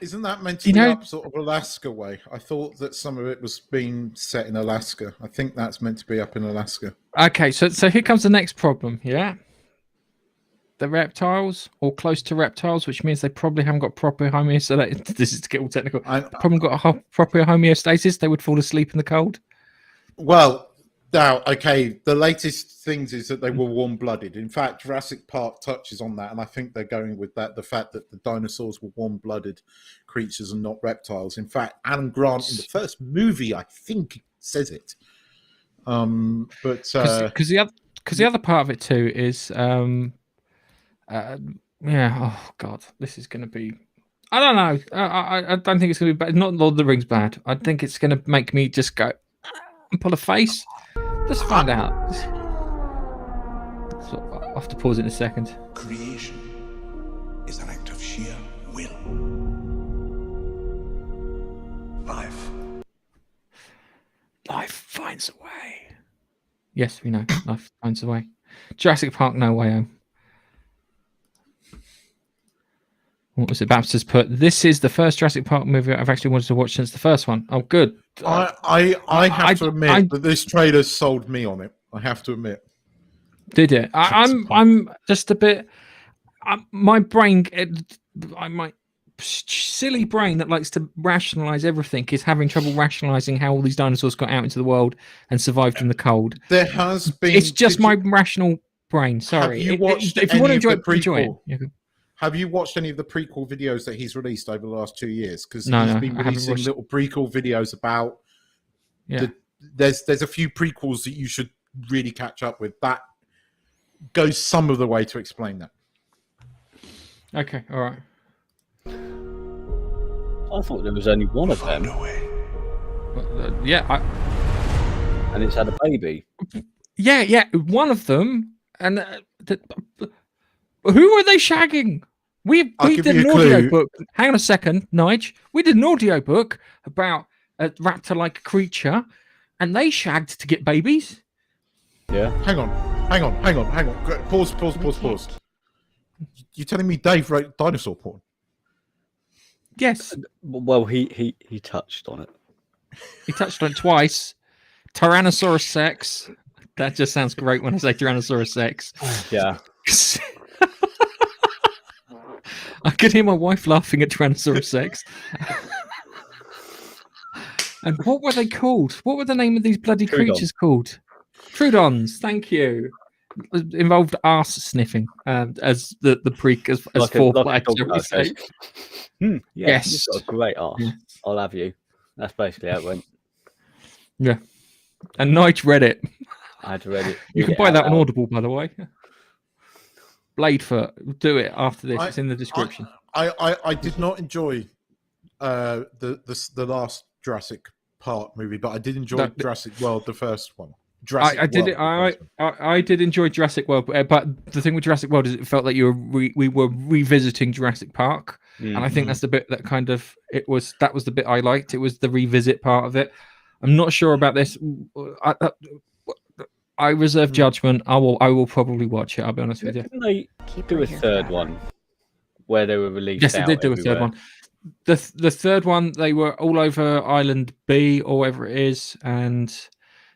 [SPEAKER 2] isn't that meant to be up sort of Alaska way? I thought that some of it was being set in Alaska. I think that's meant to be up in Alaska.
[SPEAKER 1] Okay, so here comes the next problem, yeah? The reptiles, or close to reptiles, which means they probably haven't got proper homeostasis. This is to get all technical. Probably got a proper homeostasis. They would fall asleep in the cold.
[SPEAKER 2] Well, now, okay, the latest things is that they were warm-blooded. In fact, Jurassic Park touches on that, and I think they're going with that, the fact that the dinosaurs were warm-blooded creatures and not reptiles. In fact, Alan Grant in the first movie, I think, says it. But
[SPEAKER 1] because the other part of it too is, oh God, this is going to be. I don't know. I don't think it's going to be bad. Not Lord of the Rings bad. I think it's going to make me just go and pull a face. Let's find out. I'll have to pause it in a second.
[SPEAKER 4] Creation is an act of sheer will. Life.
[SPEAKER 1] Life finds a way. Yes, we know. Life finds a way. Jurassic Park, No Way Home. What was it? Babster's put, this is the first Jurassic Park movie I've actually wanted to watch since the first one. Oh, good.
[SPEAKER 2] I have to admit that this trailer sold me on it. I have to admit.
[SPEAKER 1] Did it? I'm just a bit. My brain, my silly brain that likes to rationalize everything is having trouble rationalizing how all these dinosaurs got out into the world and survived in the cold.
[SPEAKER 2] There has been.
[SPEAKER 1] It's just my rational brain. Sorry.
[SPEAKER 2] Have you watched
[SPEAKER 1] if you want to enjoy it,
[SPEAKER 2] prequel?
[SPEAKER 1] enjoy it.
[SPEAKER 2] Have you watched any of the prequel videos that he's released over the last 2 years? Because
[SPEAKER 1] No,
[SPEAKER 2] he's
[SPEAKER 1] no,
[SPEAKER 2] been
[SPEAKER 1] I haven't
[SPEAKER 2] releasing
[SPEAKER 1] watched-
[SPEAKER 2] little prequel videos about.
[SPEAKER 1] Yeah.
[SPEAKER 2] There's a few prequels that you should really catch up with. That goes some of the way to explain that.
[SPEAKER 1] Okay. All right.
[SPEAKER 3] I thought there was only one of them,
[SPEAKER 1] Yeah.
[SPEAKER 3] and it's had a baby.
[SPEAKER 1] Yeah. One of them. And who are they shagging? We
[SPEAKER 2] I'll
[SPEAKER 1] did
[SPEAKER 2] give you
[SPEAKER 1] an
[SPEAKER 2] a clue.
[SPEAKER 1] audiobook. Hang on a second, Nige. We did an audiobook about a raptor-like creature, and they shagged to get babies.
[SPEAKER 3] Yeah.
[SPEAKER 2] Hang on. Pause. You're telling me Dave wrote dinosaur porn?
[SPEAKER 1] Yes,
[SPEAKER 3] Well, he touched on it.
[SPEAKER 1] he touched on it twice. Tyrannosaurus sex. That just sounds great when I say Tyrannosaurus sex.
[SPEAKER 3] Yeah.
[SPEAKER 1] I could hear my wife laughing at Tyrannosaurus sex. And what were they called? What were the name of these bloody
[SPEAKER 3] Trudon.
[SPEAKER 1] creatures called? Trudons. Thank you. Involved arse sniffing as the pre as
[SPEAKER 3] Like a
[SPEAKER 1] foreplay.
[SPEAKER 3] dog
[SPEAKER 1] shall we
[SPEAKER 3] does.
[SPEAKER 1] say.
[SPEAKER 3] Yeah,
[SPEAKER 1] Yes.
[SPEAKER 3] You've got a great arse.
[SPEAKER 1] Yeah.
[SPEAKER 3] I'll have you. That's basically how it went.
[SPEAKER 1] Yeah. And Nige read it.
[SPEAKER 3] I had to read it.
[SPEAKER 1] You
[SPEAKER 3] read
[SPEAKER 1] can
[SPEAKER 3] it
[SPEAKER 1] buy
[SPEAKER 3] out
[SPEAKER 1] that on
[SPEAKER 3] loud.
[SPEAKER 1] Audible, by the way. Bladefoot. Do it after this. It's in the description.
[SPEAKER 2] I did not enjoy the last Jurassic Park movie, but I did enjoy Jurassic World, the first one.
[SPEAKER 1] I did enjoy Jurassic World, but the thing with Jurassic World is it felt like we were revisiting Jurassic Park, and I think that's the bit that kind of that was the bit I liked. It was the revisit part of it. I'm not sure about this. I reserve judgment. I will probably watch it. I'll be honest with you.
[SPEAKER 3] Didn't they do a third one where they were released?
[SPEAKER 1] Yes, they
[SPEAKER 3] out
[SPEAKER 1] did do a
[SPEAKER 3] everywhere?
[SPEAKER 1] third one. The third one, they were all over Island B or whatever it is, and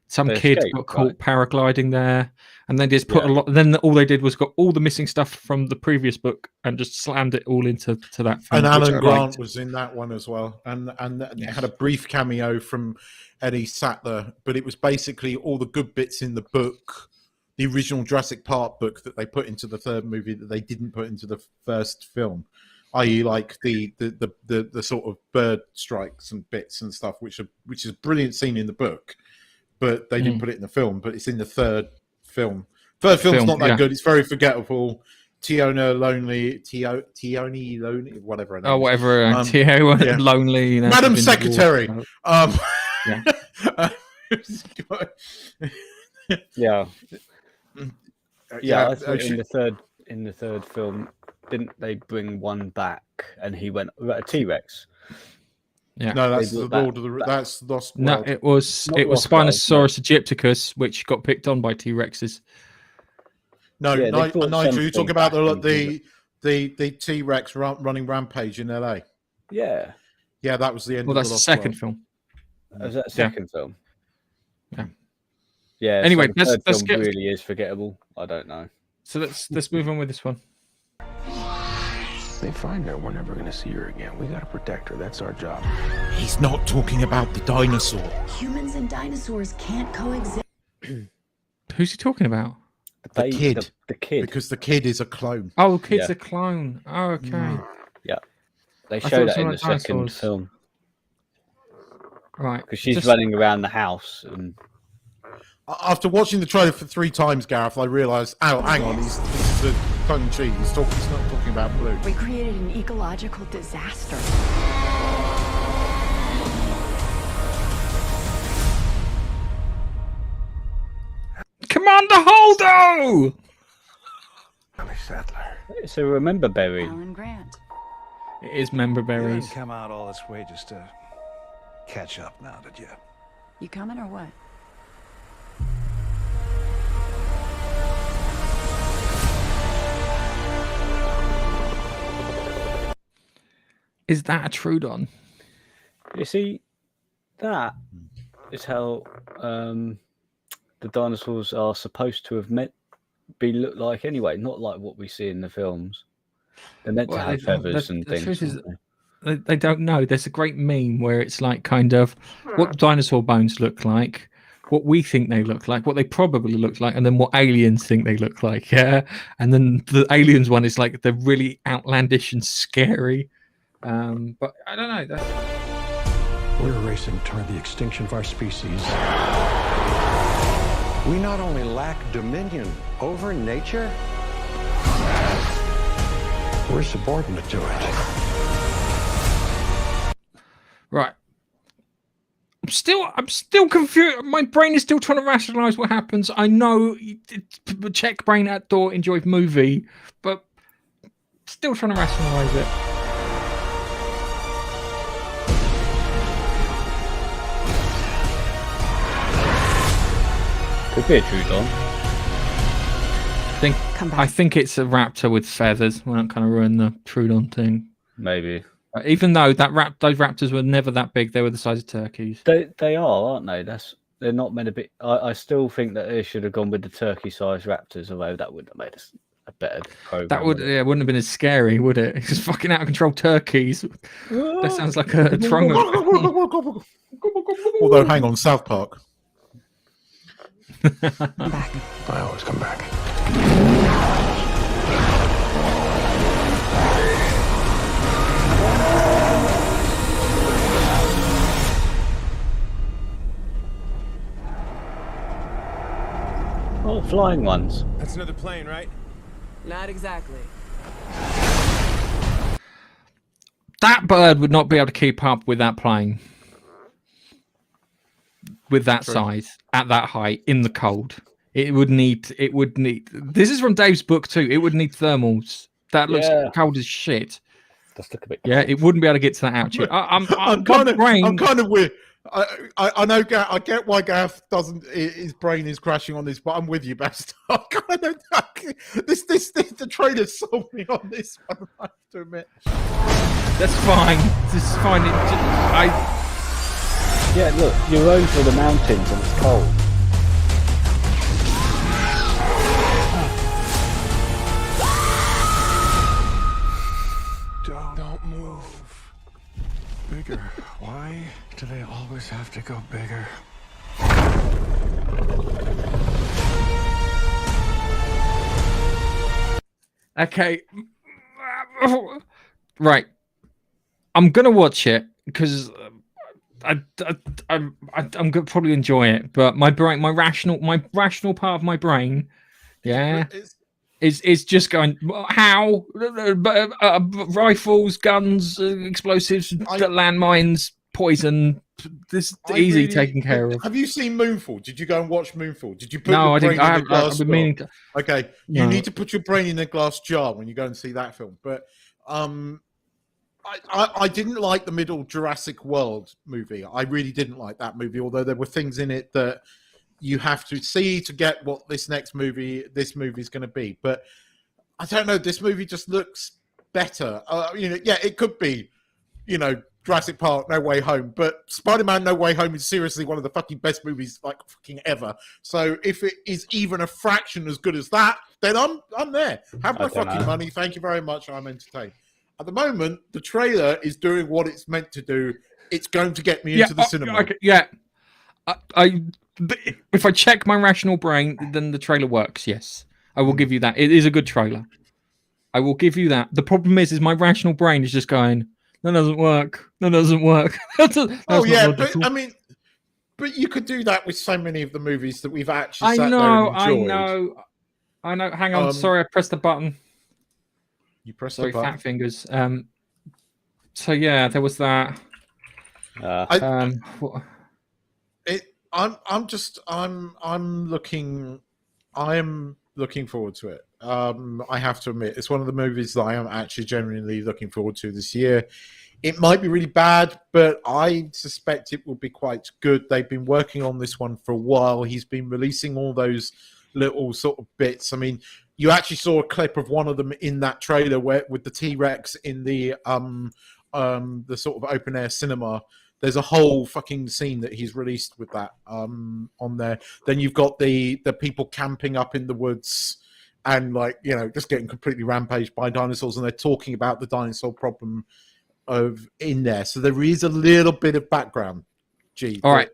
[SPEAKER 1] some
[SPEAKER 3] They
[SPEAKER 1] kid
[SPEAKER 3] escaped,
[SPEAKER 1] got caught
[SPEAKER 3] right?
[SPEAKER 1] paragliding there, and they just put a lot. Then all they did was got all the missing stuff from the previous book and just slammed it all into that film.
[SPEAKER 2] And
[SPEAKER 1] which
[SPEAKER 2] Alan
[SPEAKER 1] I
[SPEAKER 2] Grant
[SPEAKER 1] liked.
[SPEAKER 2] was in that one as well, and
[SPEAKER 1] Yes.
[SPEAKER 2] had a brief cameo from Eddie Sattler, but it was basically all the good bits in the book, the original Jurassic Park book that they put into the third movie that they didn't put into the first film, i.e., like the sort of bird strikes and bits and stuff, which is a brilliant scene in the book, but they didn't put it in the film. But it's in the third film. Third film's not that good. It's very forgettable. Tioni Lonely, whatever. Her name
[SPEAKER 1] Oh,
[SPEAKER 2] is.
[SPEAKER 1] whatever. Tio,
[SPEAKER 2] yeah.
[SPEAKER 1] lonely. You know,
[SPEAKER 2] Madam
[SPEAKER 1] been
[SPEAKER 2] Secretary.
[SPEAKER 1] Yeah.
[SPEAKER 3] Yeah. Yeah, I thought
[SPEAKER 2] she-
[SPEAKER 3] in the third film, didn't they bring one back and he went a T-Rex?
[SPEAKER 1] Yeah.
[SPEAKER 2] no, that's
[SPEAKER 3] They
[SPEAKER 2] the
[SPEAKER 3] brought
[SPEAKER 2] Lord of the. That's Lost
[SPEAKER 1] No,
[SPEAKER 2] World.
[SPEAKER 1] it was
[SPEAKER 3] Not Lost
[SPEAKER 1] Spinosaurus aegypticus, which got picked on by T-Rexes.
[SPEAKER 2] No,
[SPEAKER 3] Yeah, they
[SPEAKER 2] Nigel,
[SPEAKER 3] brought
[SPEAKER 2] you
[SPEAKER 3] something
[SPEAKER 2] talk about
[SPEAKER 3] back
[SPEAKER 2] the T-Rex running rampage in LA.
[SPEAKER 3] Yeah.
[SPEAKER 2] Yeah, that was the end.
[SPEAKER 1] Well,
[SPEAKER 2] of
[SPEAKER 1] that's the
[SPEAKER 2] Lost
[SPEAKER 1] second
[SPEAKER 2] World.
[SPEAKER 1] film.
[SPEAKER 3] Was that a second film?
[SPEAKER 1] Yeah.
[SPEAKER 3] Yeah.
[SPEAKER 1] Anyway,
[SPEAKER 3] so the third
[SPEAKER 1] let's
[SPEAKER 3] film
[SPEAKER 1] get-
[SPEAKER 3] really is forgettable. I don't know.
[SPEAKER 1] So let's move on with this one.
[SPEAKER 5] They find her, we're never going to see her again. We got to protect her. That's our job.
[SPEAKER 2] He's not talking about the dinosaur.
[SPEAKER 6] Humans and dinosaurs can't coexist.
[SPEAKER 1] Who's he talking about?
[SPEAKER 2] The kid.
[SPEAKER 3] The kid.
[SPEAKER 2] Because the kid is a clone.
[SPEAKER 1] Oh, kid's
[SPEAKER 3] Yeah.
[SPEAKER 1] a clone. Oh, okay.
[SPEAKER 3] They
[SPEAKER 1] thought
[SPEAKER 3] show
[SPEAKER 1] it was
[SPEAKER 3] that in
[SPEAKER 1] one
[SPEAKER 3] the
[SPEAKER 1] of the
[SPEAKER 3] second
[SPEAKER 1] dinosaurs.
[SPEAKER 3] film
[SPEAKER 1] Right.
[SPEAKER 3] because she's
[SPEAKER 1] Just-
[SPEAKER 3] running around the house and
[SPEAKER 2] After watching the trailer for 3 times, Gareth, I realised, oh, hang on, this is a tongue-in-cheek. He's not talking about Blue.
[SPEAKER 6] We created an ecological disaster.
[SPEAKER 1] Commander Holdo!
[SPEAKER 3] It's a remember berry.
[SPEAKER 6] Alan Grant.
[SPEAKER 1] It is member
[SPEAKER 4] You
[SPEAKER 1] berries.
[SPEAKER 4] didn't come out all this way just to catch up now, did you?
[SPEAKER 6] You coming or what?
[SPEAKER 1] Is that a Trudon?
[SPEAKER 3] You see, that is how the dinosaurs are supposed to have look like anyway, not like what we see in the films. They're meant to have feathers and
[SPEAKER 1] the
[SPEAKER 3] things.
[SPEAKER 1] truth is,
[SPEAKER 3] aren't they?
[SPEAKER 1] they don't know. There's a great meme where it's like kind of what dinosaur bones look like, what we think they look like, what they probably look like, and then what aliens think they look like. Yeah, and then the aliens one is like they're really outlandish and scary. But I don't know.
[SPEAKER 4] We're racing toward the extinction of our species. We not only lack dominion over nature, we're subordinate to it.
[SPEAKER 1] Right. I'm still confused. My brain is still trying to rationalize what happens. I know check brain at door, enjoy movie, but still trying to rationalize it.
[SPEAKER 3] Could be a Trudon.
[SPEAKER 6] Come back.
[SPEAKER 1] I think it's a raptor with feathers. We're not kind of ruin the Trudon thing.
[SPEAKER 3] Maybe.
[SPEAKER 1] Even though those raptors were never that big, they were the size of turkeys.
[SPEAKER 3] They are, aren't they? They're not meant to be. I still think that they should have gone with the turkey-sized raptors, although that wouldn't have made us a better program.
[SPEAKER 1] That wouldn't have been as scary, would it? It's just fucking out of control turkeys. That sounds like a throng.
[SPEAKER 2] Although, hang on, South Park.
[SPEAKER 6] Come back.
[SPEAKER 5] I always come back.
[SPEAKER 3] Oh, flying ones.
[SPEAKER 7] That's another plane, right?
[SPEAKER 8] Not exactly.
[SPEAKER 1] That bird would not be able to keep up with that plane. With that size, at that height, in the cold. It would need. This is from Dave's book too. It would need thermals. That looks cold as shit.
[SPEAKER 3] Does look a bit.
[SPEAKER 1] Yeah, it wouldn't be able to get to that altitude.
[SPEAKER 2] I'm kind of weird. I know. I get why Gav doesn't. His brain is crashing on this, but I'm with you, Bast. I kind of the trailer sold me on this one. I have to admit.
[SPEAKER 1] That's fine. This is fine.
[SPEAKER 3] Yeah, look, you're over the mountains and it's cold.
[SPEAKER 4] Don't move. Bigger. Why do they always have to go bigger?
[SPEAKER 1] Okay. Right. I'm gonna watch it because I'm gonna probably enjoy it. But my rational part of my brain, is just going how rifles, guns, explosives, landmines, poison. This easy taken care of.
[SPEAKER 2] Have you seen Moonfall? Did you go and watch Moonfall? Did you put
[SPEAKER 1] No,
[SPEAKER 2] your
[SPEAKER 1] I
[SPEAKER 2] brain
[SPEAKER 1] didn't.
[SPEAKER 2] in a glass
[SPEAKER 1] I've been meaning to.
[SPEAKER 2] Okay, you need to put your brain in a glass jar when you go and see that film. But I didn't like the middle Jurassic World movie. I really didn't like that movie, although there were things in it that you have to see to get what this movie is going to be. But I don't know. This movie just looks better. It could be, Jurassic Park, No Way Home, but Spider-Man No Way Home is seriously one of the fucking best movies like fucking ever. So if it is even a fraction as good as that, then I'm there. Have my fucking money. Thank you very much. I'm entertained. At the moment, the trailer is doing what it's meant to do. It's going to get me into the cinema.
[SPEAKER 1] If I check my rational brain, then the trailer works. Yes, I will give you that. It is a good trailer. I will give you that. The problem is my rational brain is just going, that doesn't work. That doesn't work. But
[SPEAKER 2] you could do that with so many of the movies that we've actually
[SPEAKER 1] I know. Hang on. Sorry, I pressed the button.
[SPEAKER 2] You pressed the button.
[SPEAKER 1] Fat fingers. So yeah, there was that. I
[SPEAKER 2] am looking forward to it. I have to admit, it's one of the movies that I am actually genuinely looking forward to this year. It might be really bad, but I suspect it will be quite good. They've been working on this one for a while. He's been releasing all those little sort of bits. I mean, you actually saw a clip of one of them in that trailer where with the T-Rex in the sort of open air cinema. There's a whole fucking scene that he's released with that on there. Then you've got the people camping up in the woods and like, you know, just getting completely rampaged by dinosaurs, and they're talking about the dinosaur problem of in there. So there is a little bit of background.
[SPEAKER 1] All right.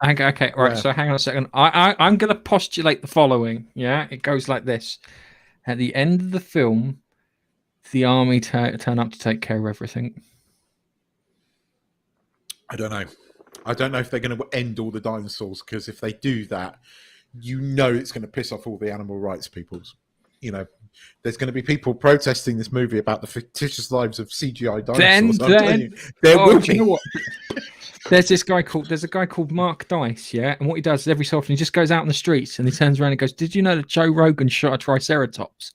[SPEAKER 1] Okay. All right. So hang on a second. I'm going to postulate the following. Yeah. It goes like this. At the end of the film, the army turn up to take care of everything.
[SPEAKER 2] I don't know. I don't know if they're going to end all the dinosaurs, because if they do that, you know it's going to piss off all the animal rights peoples. You know, there's going to be people protesting this movie about the fictitious lives of CGI dinosaurs. There will be.
[SPEAKER 1] You know what? There's a guy called Mark Dice, yeah, and what he does is every so often he just goes out in the streets and he turns around and goes, "Did you know that Joe Rogan shot a triceratops?"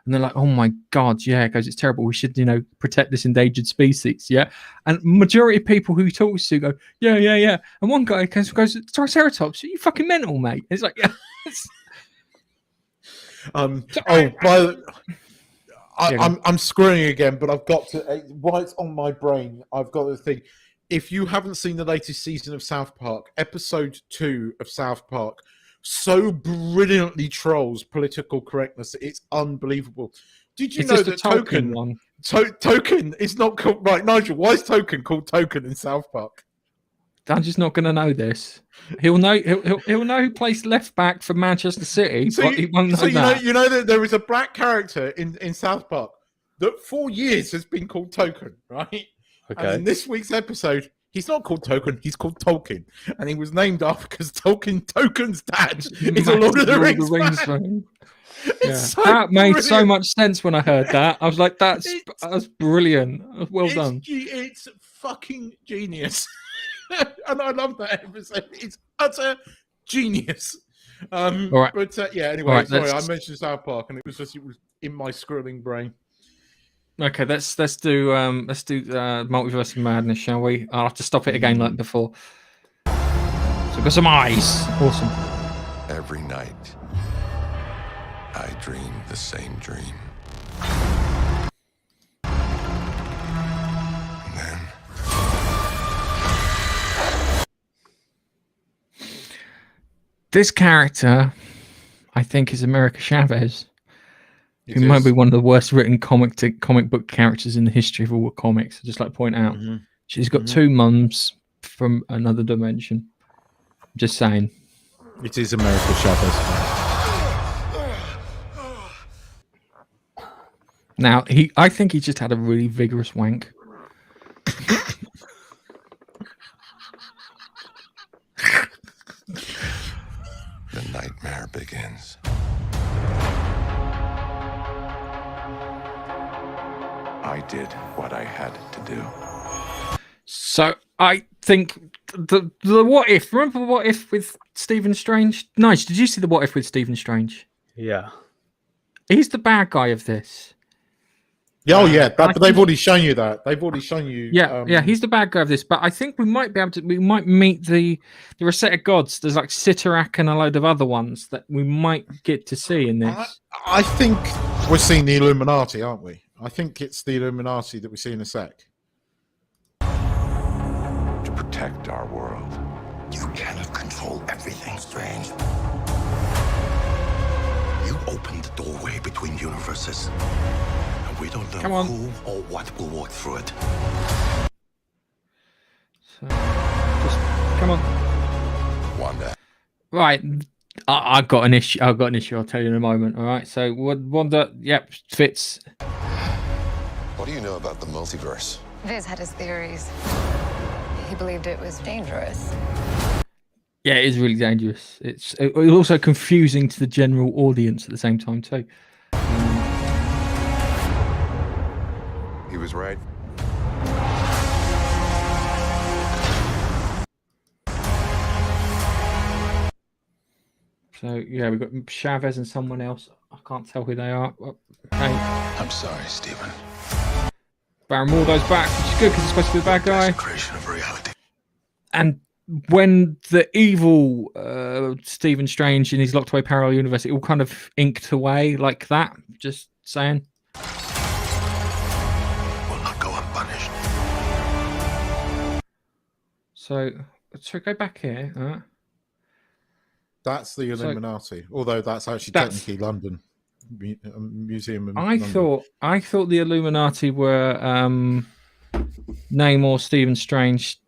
[SPEAKER 1] And they're like, "Oh my god, yeah." He goes, "It's terrible. We should, protect this endangered species." Yeah, and majority of people who he talks to go, "Yeah." And one guy goes, "Triceratops? Are you fucking mental, mate?" It's like, yeah.
[SPEAKER 2] I'm screwing again, but I've got to. While it's on my brain, I've got to think. If you haven't seen the latest season of South Park, episode 2 of South Park so brilliantly trolls political correctness. It's unbelievable. Did you know that Token is not called right, Nigel? Why is Token called Token in South Park?
[SPEAKER 1] I'm just not going to know this. He'll know. He'll know who plays left back for Manchester City, but he won't know that.
[SPEAKER 2] You know that there is a black character in South Park that for years has been called Token, right? Okay. And in this week's episode, he's not called Token, he's called Tolkien. And he was named after because Tolkien's dad is a Lord of the Rings fan.
[SPEAKER 1] Yeah. So that made so much sense when I heard that. I was like, that's brilliant. Well done.
[SPEAKER 2] It's fucking genius. And I love that episode. It's utter genius.
[SPEAKER 1] All right.
[SPEAKER 2] But anyway, right, sorry, I mentioned South Park and it was in my scrolling brain.
[SPEAKER 1] Okay, let's do Multiverse of Madness, shall we? I'll have to stop it again like before. So we've got some eyes. Awesome.
[SPEAKER 4] Every night, I dream the same dream. And then...
[SPEAKER 1] This character, I think, is America Chavez. Who might be one of the worst written comic book characters in the history of all comics. I just like to point out. Mm-hmm. She's got two mums from another dimension. Just saying.
[SPEAKER 2] It is America Chavez.
[SPEAKER 1] Now, I think he just had a really vigorous wank.
[SPEAKER 4] The nightmare begins. I did what I had to do.
[SPEAKER 1] So I think the What If. Remember What If with Stephen Strange? Nice. Did you see the What If with Stephen Strange?
[SPEAKER 3] Yeah.
[SPEAKER 1] He's the bad guy of this.
[SPEAKER 2] Yeah, but they've already shown you that. They've already shown you.
[SPEAKER 1] Yeah, he's the bad guy of this. But I think we might meet the Rosetta Gods. There's like Sitarak and a load of other ones that we might get to see in this.
[SPEAKER 2] I think we're seeing the Illuminati, aren't we? I think it's the Illuminati that we see in a sec.
[SPEAKER 4] To protect our world.
[SPEAKER 7] You cannot control everything, Strange. You opened the doorway between universes. And we don't know who or what will walk through it.
[SPEAKER 1] So, just come on.
[SPEAKER 4] Wanda.
[SPEAKER 1] Right. I've got an issue. I'll tell you in a moment. All right. So Wanda, fits.
[SPEAKER 4] What do you know about the multiverse?
[SPEAKER 9] Viz had his theories. He believed it was dangerous.
[SPEAKER 1] Yeah, it is really dangerous. It's also confusing to the general audience at the same time too.
[SPEAKER 4] He was right.
[SPEAKER 1] So yeah, we've got Chavez and someone else. I can't tell who they are. Hey,
[SPEAKER 7] I'm sorry, Stephen.
[SPEAKER 1] Baron Mordo's back, which is good because he's supposed to be the bad guy.
[SPEAKER 7] Creation of reality.
[SPEAKER 1] And when the evil Stephen Strange in his locked away parallel universe, it all kind of inked away like that. Just saying.
[SPEAKER 7] Will not go unpunished.
[SPEAKER 1] So go back here.
[SPEAKER 2] That's the Illuminati, although that's actually technically London Museum.
[SPEAKER 1] I thought the Illuminati were Namor, Stephen Strange,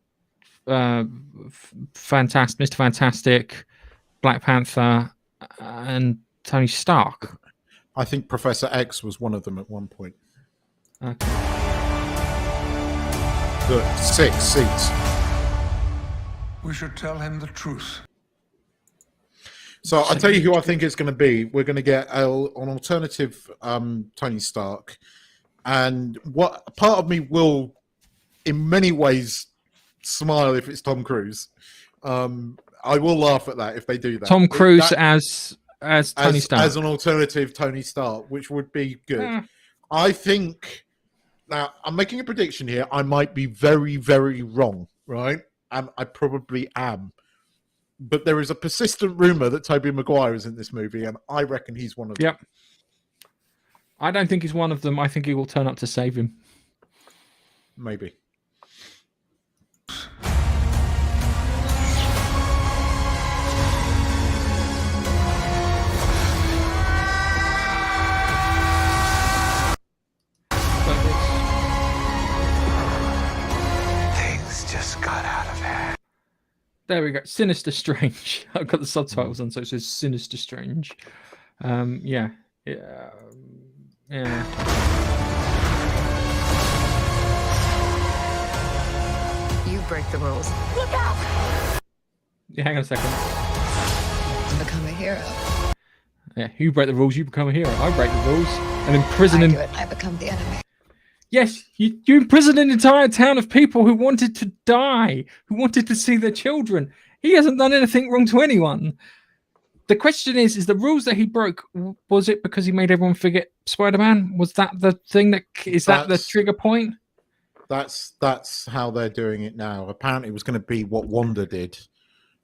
[SPEAKER 1] Mr. Fantastic, Black Panther, and Tony Stark.
[SPEAKER 2] I think Professor X was one of them at one point.
[SPEAKER 1] Okay.
[SPEAKER 2] Look, 6 seats.
[SPEAKER 4] We should tell him the truth.
[SPEAKER 2] So I'll tell you who I think it's going to be. We're going to get an alternative Tony Stark. And what part of me will, in many ways, smile if it's Tom Cruise. I will laugh at that if they do that.
[SPEAKER 1] Tom Cruise as Tony Stark.
[SPEAKER 2] As an alternative Tony Stark, which would be good. I think, now, I'm making a prediction here. I might be very, very wrong, right? And I probably am. But there is a persistent rumor that Tobey Maguire is in this movie, and I reckon he's one of them.
[SPEAKER 1] Yep. I don't think he's one of them. I think he will turn up to save him.
[SPEAKER 2] Maybe.
[SPEAKER 4] Things just got out of hand.
[SPEAKER 1] There we go. Sinister Strange. I've got the subtitles on, so it says Sinister Strange. Yeah.
[SPEAKER 9] You break the rules. Look out!
[SPEAKER 1] Yeah, hang on a second.
[SPEAKER 9] Become a hero.
[SPEAKER 1] Yeah, you break the rules, you become a hero. I break the rules and imprison him.
[SPEAKER 9] I do it, I become the enemy.
[SPEAKER 1] Yes, you imprisoned an entire town of people who wanted to die, who wanted to see their children. He hasn't done anything wrong to anyone. The question is the rules that he broke, was it because he made everyone forget Spider-Man? Was that the thing that the trigger point?
[SPEAKER 2] That's how they're doing it now. Apparently it was going to be what Wanda did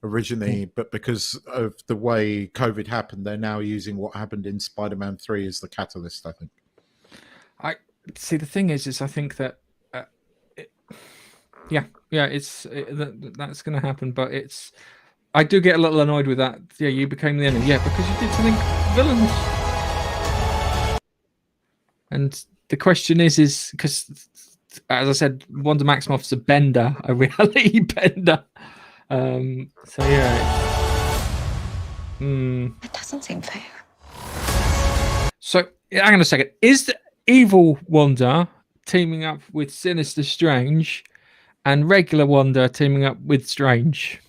[SPEAKER 2] originally, but because of the way COVID happened, they're now using what happened in Spider-Man 3 as the catalyst, I think.
[SPEAKER 1] See, the thing is I think that, that's going to happen. But I do get a little annoyed with that. Yeah, you became the enemy. Yeah, because you did something villainous. And the question is because, as I said, Wanda Maximoff's a bender, a reality bender. So yeah.
[SPEAKER 9] That doesn't seem fair.
[SPEAKER 1] So hang on a second. Is the evil Wanda teaming up with Sinister Strange and regular Wanda teaming up with Strange?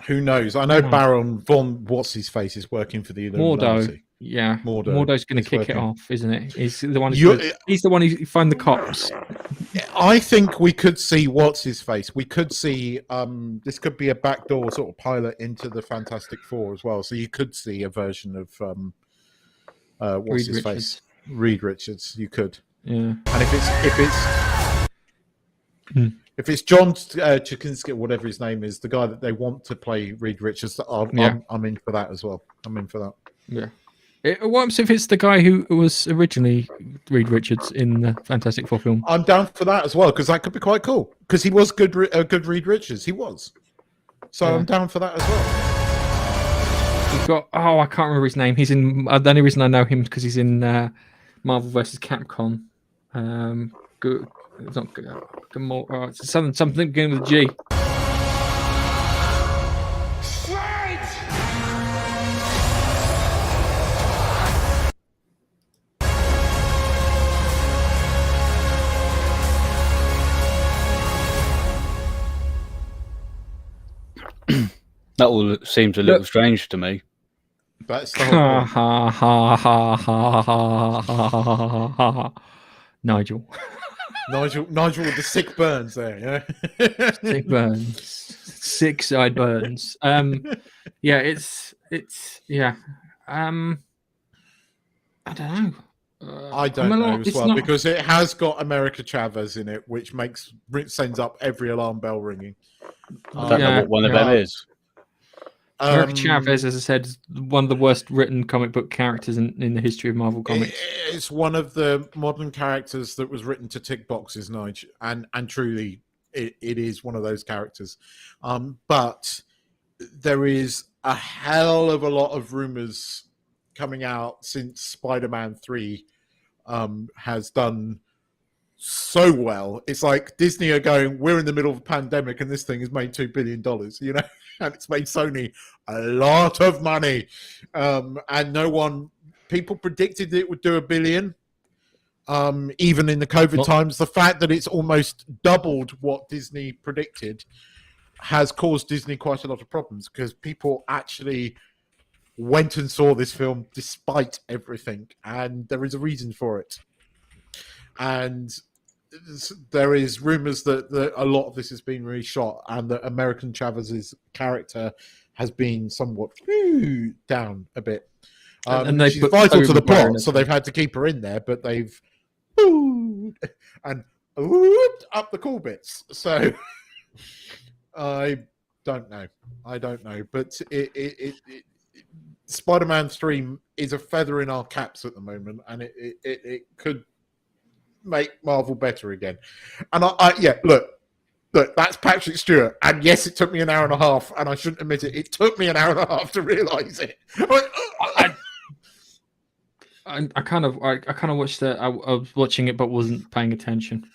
[SPEAKER 2] Who knows? I know Baron von What's-His-Face is working for the Illuminati.
[SPEAKER 1] Mordo. Yeah. Mordo's going to kick it off, isn't it? He's the one who find the cops.
[SPEAKER 2] I think we could see What's-His-Face. We could see this could be a backdoor sort of pilot into the Fantastic Four as well. So you could see a version of What's-His-Face? Reed Richards. You could.
[SPEAKER 1] Yeah.
[SPEAKER 2] And if it's John Krasinski, whatever his name is, the guy that they want to play Reed Richards, I'm in for that as well. I'm in for that.
[SPEAKER 1] Yeah. What if it's the guy who was originally Reed Richards in the Fantastic Four film?
[SPEAKER 2] I'm down for that as well, because that could be quite cool. Because he was good Reed Richards. He was. So I'm down for that as well.
[SPEAKER 1] We've got, I can't remember his name. He's in, the only reason I know him is because he's in Marvel vs. Capcom. Good. It's not good. It's something beginning with a G.
[SPEAKER 3] That all seems a little strange to me.
[SPEAKER 2] That's the whole
[SPEAKER 1] point. Nigel
[SPEAKER 2] with the sick burns there, yeah.
[SPEAKER 1] Sick burns. Sick side burns. Yeah, it's it's yeah. I don't know.
[SPEAKER 2] I don't know as
[SPEAKER 1] it's
[SPEAKER 2] well
[SPEAKER 1] not-
[SPEAKER 2] because it has got America Chavez in it, which sends up every alarm bell ringing.
[SPEAKER 3] I don't know
[SPEAKER 1] Yeah,
[SPEAKER 3] what one of them is.
[SPEAKER 1] America Chavez, as I said, is one of the worst written comic book characters in the history of Marvel Comics.
[SPEAKER 2] It's one of the modern characters that was written to tick boxes, Nigel, and truly, it is one of those characters. But there is a hell of a lot of rumors coming out since Spider-Man 3 has done so well. It's like Disney are going, we're in the middle of a pandemic and this thing has made $2 billion, and it's made Sony a lot of money. And people predicted it would do $1 billion. Even in the COVID times, the fact that it's almost doubled what Disney predicted has caused Disney quite a lot of problems because people actually went and saw this film despite everything, and there is a reason for it. And there is rumors that a lot of this has been reshot, and that American Chavez's character has been somewhat down a bit. And she's vital to the plot, so they've had to keep her in there, but they've and up the cool bits. So I don't know, but it Spider-Man 3 is a feather in our caps at the moment, and it could make Marvel better again. And look, that's Patrick Stewart, and yes, it took me an hour and a half, and I shouldn't admit it. It took me an hour and a half to realise it.
[SPEAKER 1] I kind of watched it. I was watching it, but wasn't paying attention.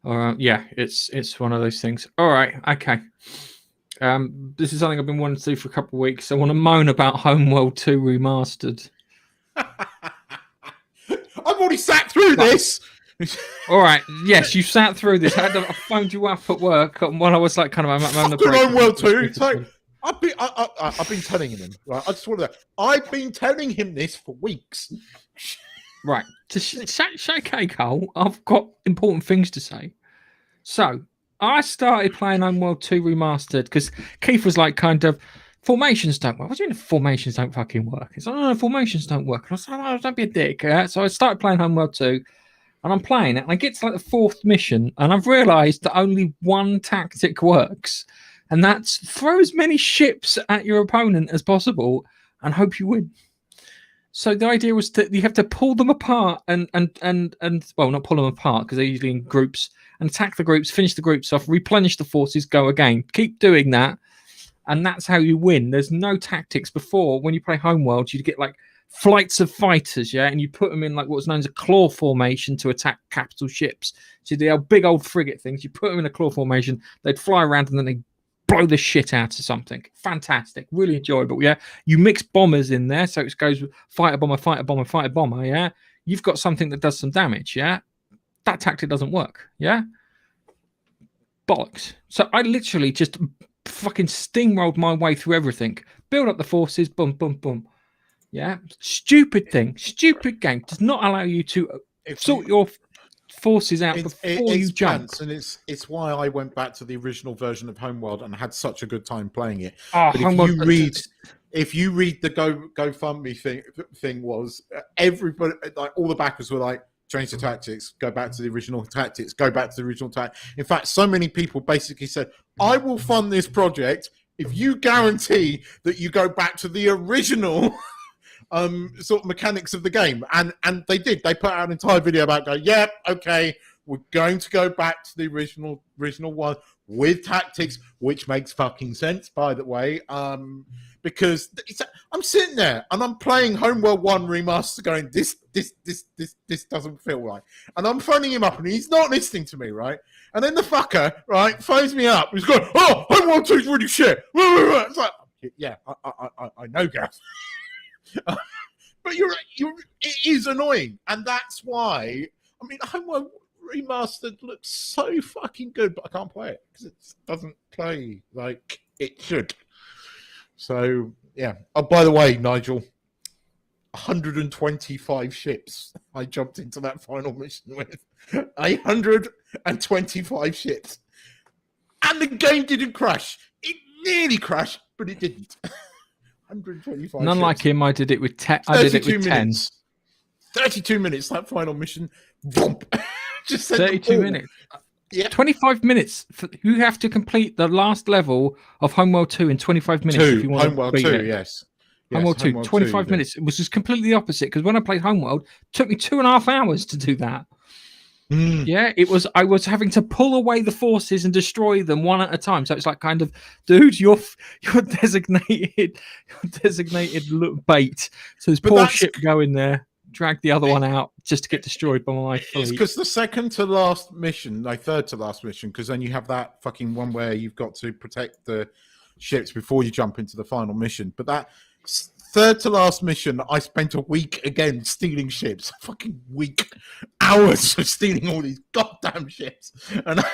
[SPEAKER 1] It's one of those things. All right, okay. This is something I've been wanting to do for a couple of weeks. I want to moan about Homeworld 2 Remastered.
[SPEAKER 2] I've already sat through this.
[SPEAKER 1] All right, yes, you sat through this. I phoned you up at work when I was like kind of on the break.
[SPEAKER 2] Homeworld 2. So I've been telling him, right? I just want to. I've been telling him this for weeks.
[SPEAKER 1] Right, to shake cake hole, I've got important things to say. So I started playing Homeworld 2 Remastered because Keith was like, kind of, formations don't work. What do you mean formations don't fucking work? It's like, no, formations don't work. And I was like, oh, don't be a dick. So I started playing Homeworld 2, and I'm playing it, and I get to like the 4th mission, and I've realised that only one tactic works, and that's throw as many ships at your opponent as possible and hope you win. So the idea was that you have to pull them apart and well, not pull them apart because they're usually in groups, and attack the groups, finish the groups off, replenish the forces, go again. Keep doing that, and that's how you win. There's no tactics. Before, when you play Homeworld, you'd get like flights of fighters, yeah, and you put them in like what was known as a claw formation to attack capital ships. So the big old frigate things, you put them in a claw formation, they'd fly around and then they blow the shit out of something. Fantastic, really enjoyable. Yeah, you mix bombers in there, so it goes fighter bomber, fighter bomber, fighter bomber. Yeah, you've got something that does some damage. Yeah, that tactic doesn't work. Yeah, bollocks. So I literally just fucking steamrolled my way through everything, build up the forces, boom, boom, boom. Yeah, stupid thing, stupid game. Does not allow you to sort your forces out before you jump.
[SPEAKER 2] And it's why I went back to the original version of Homeworld and had such a good time playing it.
[SPEAKER 1] Oh,
[SPEAKER 2] but if you read the GoFundMe thing was everybody, like all the backers were like, change the tactics, go back to the original tactics, go back to the original tactics. In fact, so many people basically said, I will fund this project if you guarantee that you go back to the original sort of mechanics of the game. And they did. They put out an entire video about going, yeah, okay, we're going to go back to the original one with tactics, which makes fucking sense, by the way. Because I'm sitting there and I'm playing Homeworld 1 Remaster going, this doesn't feel right. And I'm phoning him up and he's not listening to me, right? And then the fucker, right, phones me up. He's going, oh, Homeworld 2 is really shit. It's like, yeah, I know, Gav. But it is annoying. And that's why, I mean, Homeworld Remastered looks so fucking good, but I can't play it because it doesn't play like it should. So, yeah. Oh, by the way, Nigel, 125 ships I jumped into that final mission with. 125 ships. And the game didn't crash. It nearly crashed, but it didn't. 125
[SPEAKER 1] None
[SPEAKER 2] ships.
[SPEAKER 1] like him. I did it with 10. I did it with 10.
[SPEAKER 2] Minutes. 32 minutes, that final mission. Just
[SPEAKER 1] 32 minutes.
[SPEAKER 2] Yeah.
[SPEAKER 1] 25 minutes. You have to complete the last level of Homeworld 2 in 25 minutes if you want
[SPEAKER 2] Homeworld
[SPEAKER 1] to beat
[SPEAKER 2] 2,
[SPEAKER 1] it.
[SPEAKER 2] yes.
[SPEAKER 1] Homeworld 2,
[SPEAKER 2] Homeworld
[SPEAKER 1] 25
[SPEAKER 2] 2,
[SPEAKER 1] minutes. It was just completely opposite because when I played Homeworld, it took me 2.5 hours to do that. Yeah, it was. I was having to pull away the forces and destroy them one at a time. So it's like kind of, dude, you're designated bait. So this poor ship going there, drag the other one out just to get destroyed by my fleet.
[SPEAKER 2] It's because the second to last mission, like third to last mission, because then you have that fucking one where you've got to protect the ships before you jump into the final mission. But that third to last mission, I spent a week again stealing ships. A fucking week, hours of stealing all these goddamn ships, and I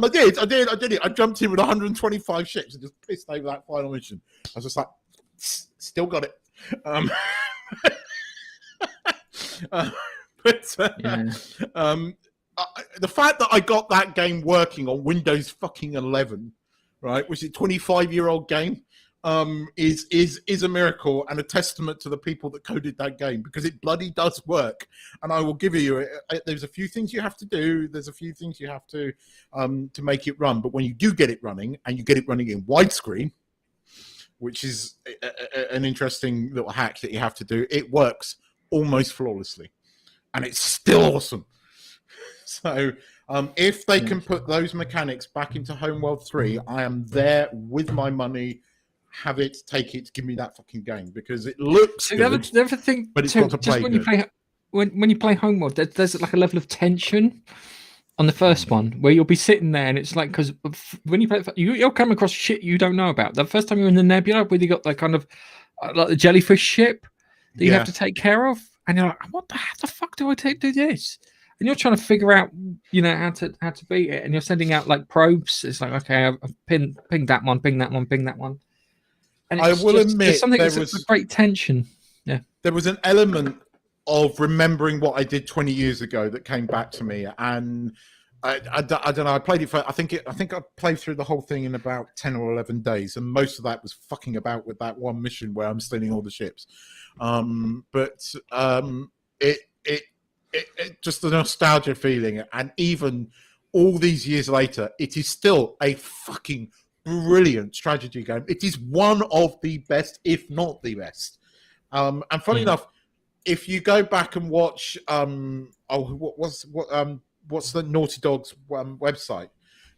[SPEAKER 2] did it. I jumped in with 125 ships and just pissed over that final mission. I was just like, still got it. The fact that I got that game working on Windows fucking 11, right, which is a 25-year-old game, is a miracle and a testament to the people that coded that game, because it bloody does work. And I will give you, there's a few things you have to do, there's a few things you have to make it run, but when you do get it running, and you get it running in widescreen, which is an interesting little hack that you have to do, it works almost flawlessly, and it's still awesome. So if they can put those mechanics back into Homeworld 3, I am there with my money. Have it, take it, give me that fucking game, because it looks good,
[SPEAKER 1] the other thing,
[SPEAKER 2] but it's got to play good.
[SPEAKER 1] When you play Homeworld, there's like a level of tension on the first one where you'll be sitting there, and it's like, because when you play, you'll come across shit you don't know about. The first time you're in the nebula, where you got like kind of like the jellyfish ship that you have to take care of, and you're like, how the fuck do I do this? And you're trying to figure out, how to beat it, and you're sending out like probes. It's like, okay, I've ping that one, ping that one, ping that one. And
[SPEAKER 2] I will admit,
[SPEAKER 1] there was great tension. Yeah,
[SPEAKER 2] there was an element of remembering what I did 20 years ago that came back to me, and I don't know. I played it for I think I played through the whole thing in about 10 or 11 days, and most of that was fucking about with that one mission where I'm stealing all the ships. It just the nostalgia feeling, and even all these years later, it is still a fucking brilliant strategy game. It is one of the best, if not the best. And funny enough, if you go back and watch, what's the Naughty Dog's website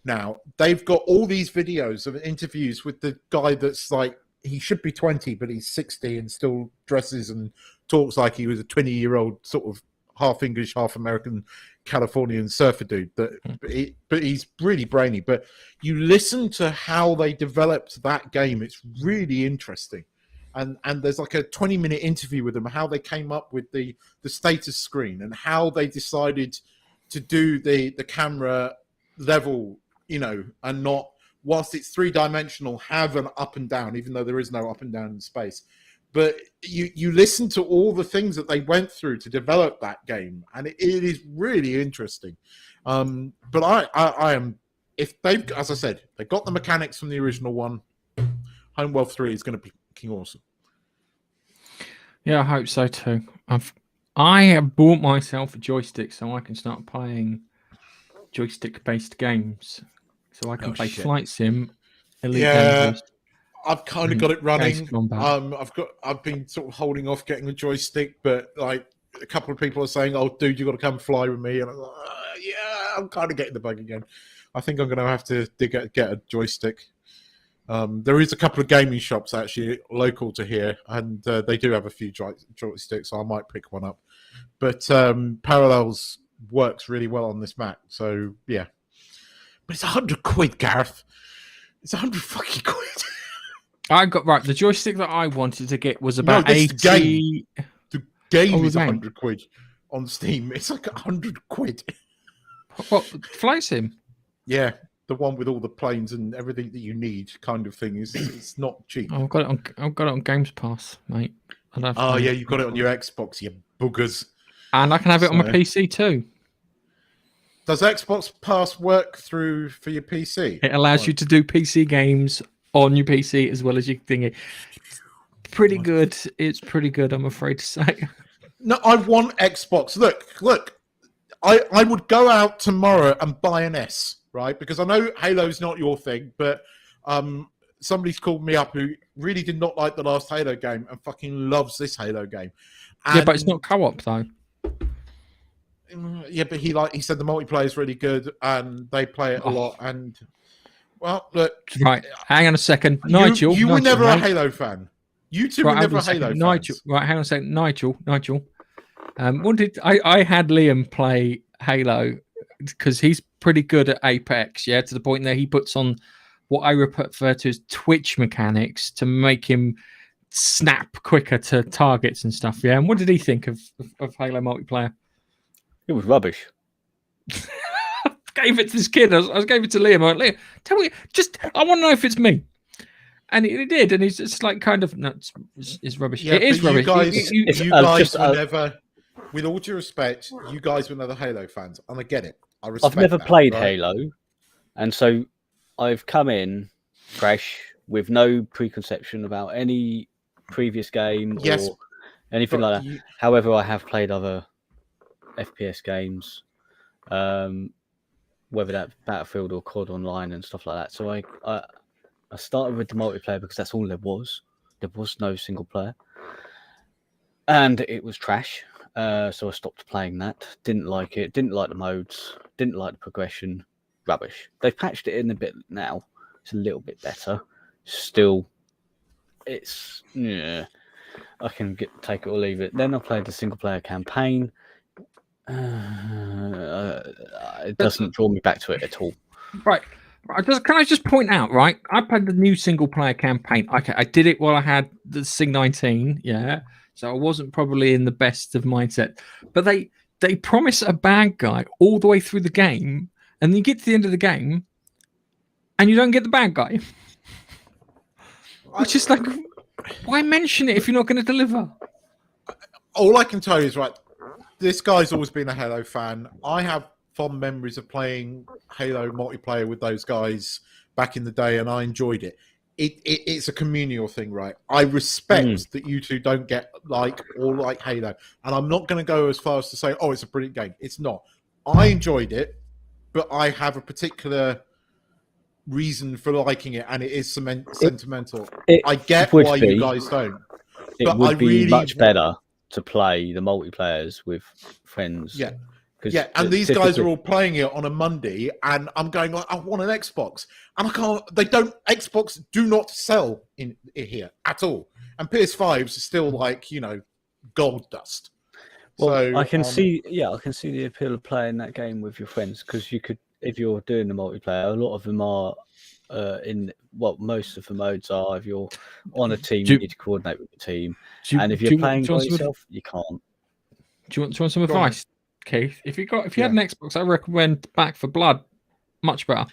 [SPEAKER 2] now? They've got all these videos of interviews with the guy that's like, he should be 20, but he's 60 and still dresses and talks like he was a 20-year-old sort of half English, half American, Californian surfer dude. But he's really brainy. But you listen to how they developed that game; it's really interesting. And there's like a 20-minute interview with them, how they came up with the status screen and how they decided to do the camera level, and not, whilst it's 3-dimensional, have an up and down, even though there is no up and down in space. But you listen to all the things that they went through to develop that game, and it is really interesting. But I am, if they've, as I said, they got the mechanics from the original one, Homeworld 3 is going to be fucking awesome.
[SPEAKER 1] Yeah, I hope so too. I have bought myself a joystick so I can start playing joystick-based games, so I can play Flight Sim, Elite Dangerous.
[SPEAKER 2] I've kind of got it running. I've been sort of holding off getting the joystick, but like a couple of people are saying, "Oh, dude, you got to come fly with me," and I'm like, I'm kind of getting the bug again. I think I'm going to have to get a joystick. There is a couple of gaming shops actually local to here, and they do have a few joysticks, so I might pick one up. But Parallels works really well on this Mac, so yeah. But it's £100, Gareth. It's 100 fucking quid.
[SPEAKER 1] I got the joystick that I wanted to get was about 80.
[SPEAKER 2] The game is 100 quid on Steam. It's like 100 quid.
[SPEAKER 1] What, Flight Sim?
[SPEAKER 2] Yeah, the one with all the planes and everything that you need, kind of thing. It's not cheap.
[SPEAKER 1] I've got it on Games Pass, mate.
[SPEAKER 2] Oh yeah, you've got it on your Xbox, you boogers.
[SPEAKER 1] And I can have it on my PC too.
[SPEAKER 2] Does Xbox Pass work for your PC?
[SPEAKER 1] It allows you to do PC games on your PC as well as your thingy. pretty good. It's pretty good, I'm afraid to say.
[SPEAKER 2] No, I want Xbox. Look. I would go out tomorrow and buy an S, right? Because I know Halo's not your thing, but somebody's called me up who really did not like the last Halo game and fucking loves this Halo game.
[SPEAKER 1] Yeah, but it's not co-op though.
[SPEAKER 2] Yeah, but he said the multiplayer is really good and they play it a lot. And well, look,
[SPEAKER 1] right. Hang on a second, Nigel.
[SPEAKER 2] You were never
[SPEAKER 1] mate.
[SPEAKER 2] a Halo fan. You two were never Halo fans.
[SPEAKER 1] Nigel. Right, hang on a second, Nigel. I had Liam play Halo because he's pretty good at Apex, yeah, to the point that he puts on what I refer to as twitch mechanics to make him snap quicker to targets and stuff, yeah. And what did he think of Halo multiplayer?
[SPEAKER 3] It was rubbish.
[SPEAKER 1] Gave it to this kid. I gave it to Liam. I went, Liam, tell me, I want to know if it's me. And he did, and he's just like kind of, no, it's rubbish.
[SPEAKER 2] Yeah,
[SPEAKER 1] it is rubbish.
[SPEAKER 2] You guys were never... With all due respect, you guys were never Halo fans, and I get it.
[SPEAKER 3] I've never played Halo, and so I've come in fresh with no preconception about any previous game or anything like that. However, I have played other FPS games, whether that's Battlefield or COD Online and stuff like that. So I started with the multiplayer because that's all there was. There was no single player, and it was trash. So I stopped playing that. Didn't like it. Didn't like the modes. Didn't like the progression. Rubbish. They've patched it in a bit now. It's a little bit better. Still, it's I can take it or leave it. Then I played the single player campaign. It doesn't draw me back to it at all.
[SPEAKER 1] Right. Can I just point out? Right, I played the new single player campaign. Okay, I did it while I had the Sig 19. Yeah. So I wasn't probably in the best of mindset. But they promise a bad guy all the way through the game, and then you get to the end of the game, and you don't get the bad guy. Which is like, why mention it if you're not going to deliver?
[SPEAKER 2] All I can tell you is, right, this guy's always been a Halo fan. I have fond memories of playing Halo multiplayer with those guys back in the day, and I enjoyed it. It's a communal thing, right? I respect that you two don't get like Halo, and I'm not going to go as far as to say, "Oh, it's a brilliant game." It's not. I enjoyed it, but I have a particular reason for liking it, and it is sentimental. I get why you guys don't.
[SPEAKER 3] It would be much better to play the multiplayers with friends.
[SPEAKER 2] Yeah. Yeah, and these guys are all playing it on a Monday, and I'm going like, I want an Xbox, and I can't. Xbox do not sell in here at all, and PS5s are still like gold dust.
[SPEAKER 3] Well,
[SPEAKER 2] so,
[SPEAKER 3] I can see the appeal of playing that game with your friends because you could, if you're doing the multiplayer, a lot of them are most of the modes are. If you're on a team, you need to coordinate with the team, and if you're playing by yourself, you can't.
[SPEAKER 1] Do you want some advice? Keith, if you had an Xbox, I recommend Back for Blood. Much better.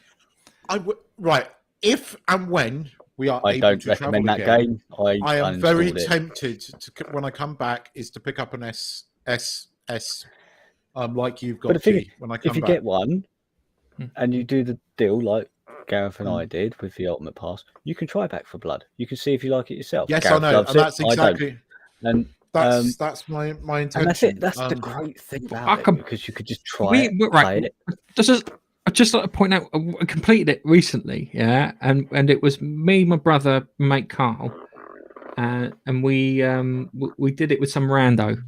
[SPEAKER 2] Right. If and when we are,
[SPEAKER 3] I don't recommend that game.
[SPEAKER 2] I am very tempted to, when I come back, is to pick up an S like you've got.
[SPEAKER 3] But the thing,
[SPEAKER 2] when I come
[SPEAKER 3] if you
[SPEAKER 2] back.
[SPEAKER 3] Get one, and you do the deal like Gareth and I did with the Ultimate Pass, you can try Back for Blood. You can see if you like it yourself.
[SPEAKER 2] Yes,
[SPEAKER 3] Gareth
[SPEAKER 2] I know, and that's exactly.
[SPEAKER 3] And
[SPEAKER 2] that's my intention.
[SPEAKER 3] And that's it. That's the great thing about it, because you could just try play it.
[SPEAKER 1] I just like to point out, I completed it recently, yeah, and it was me, my brother, mate Carl, and we did it with some rando,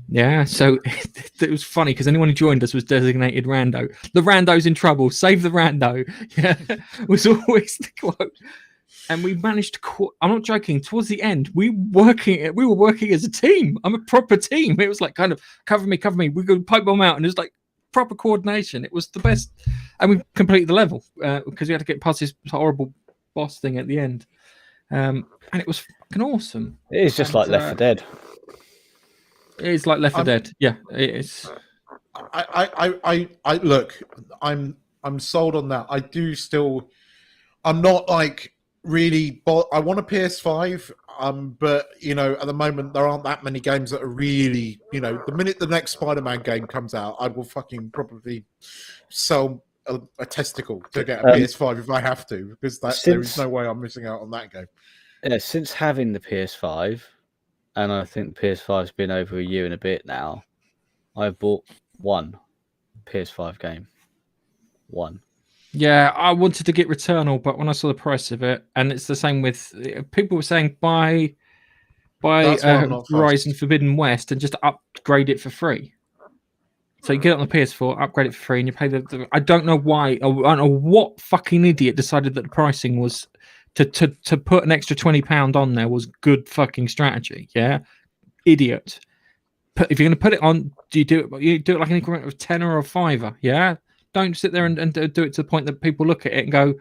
[SPEAKER 1] yeah. So it was funny because anyone who joined us was designated rando. The rando's in trouble. Save the rando. Yeah, was always the quote. And we managed to. I'm not joking. Towards the end, we were working as a team. I'm a proper team. It was like kind of cover me. We could pipe bomb out, and it was like proper coordination. It was the best, and we completed the level because we had to get past this horrible boss thing at the end, and it was fucking awesome.
[SPEAKER 3] It is just like Left 4 Dead.
[SPEAKER 1] It is like Left 4 Dead. Yeah, it is.
[SPEAKER 2] I look. I'm sold on that. I do still. I'm not like. Really, I want a PS5, but at the moment there aren't that many games that are really, the minute the next Spider-Man game comes out, I will fucking probably sell a testicle to get a PS5 if I have to, because there is no way I'm missing out on that game.
[SPEAKER 3] since having the PS5, and I think the PS5's been over a year and a bit now, I've bought one PS5 game. One.
[SPEAKER 1] Yeah, I wanted to get Returnal, but when I saw the price of it, and it's the same with people were saying buy
[SPEAKER 2] That's why I'm not
[SPEAKER 1] Horizon
[SPEAKER 2] fussed.
[SPEAKER 1] Forbidden West and just upgrade it for free. So you get it on the PS4, upgrade it for free, and you pay the I don't know why. I don't know what fucking idiot decided that the pricing was to put an extra £20 on there was good fucking strategy. Yeah, idiot. If you're going to put it on, you do it like an increment of 10 or a fiver. Yeah, don't sit there and do it to the point that people look at it and go,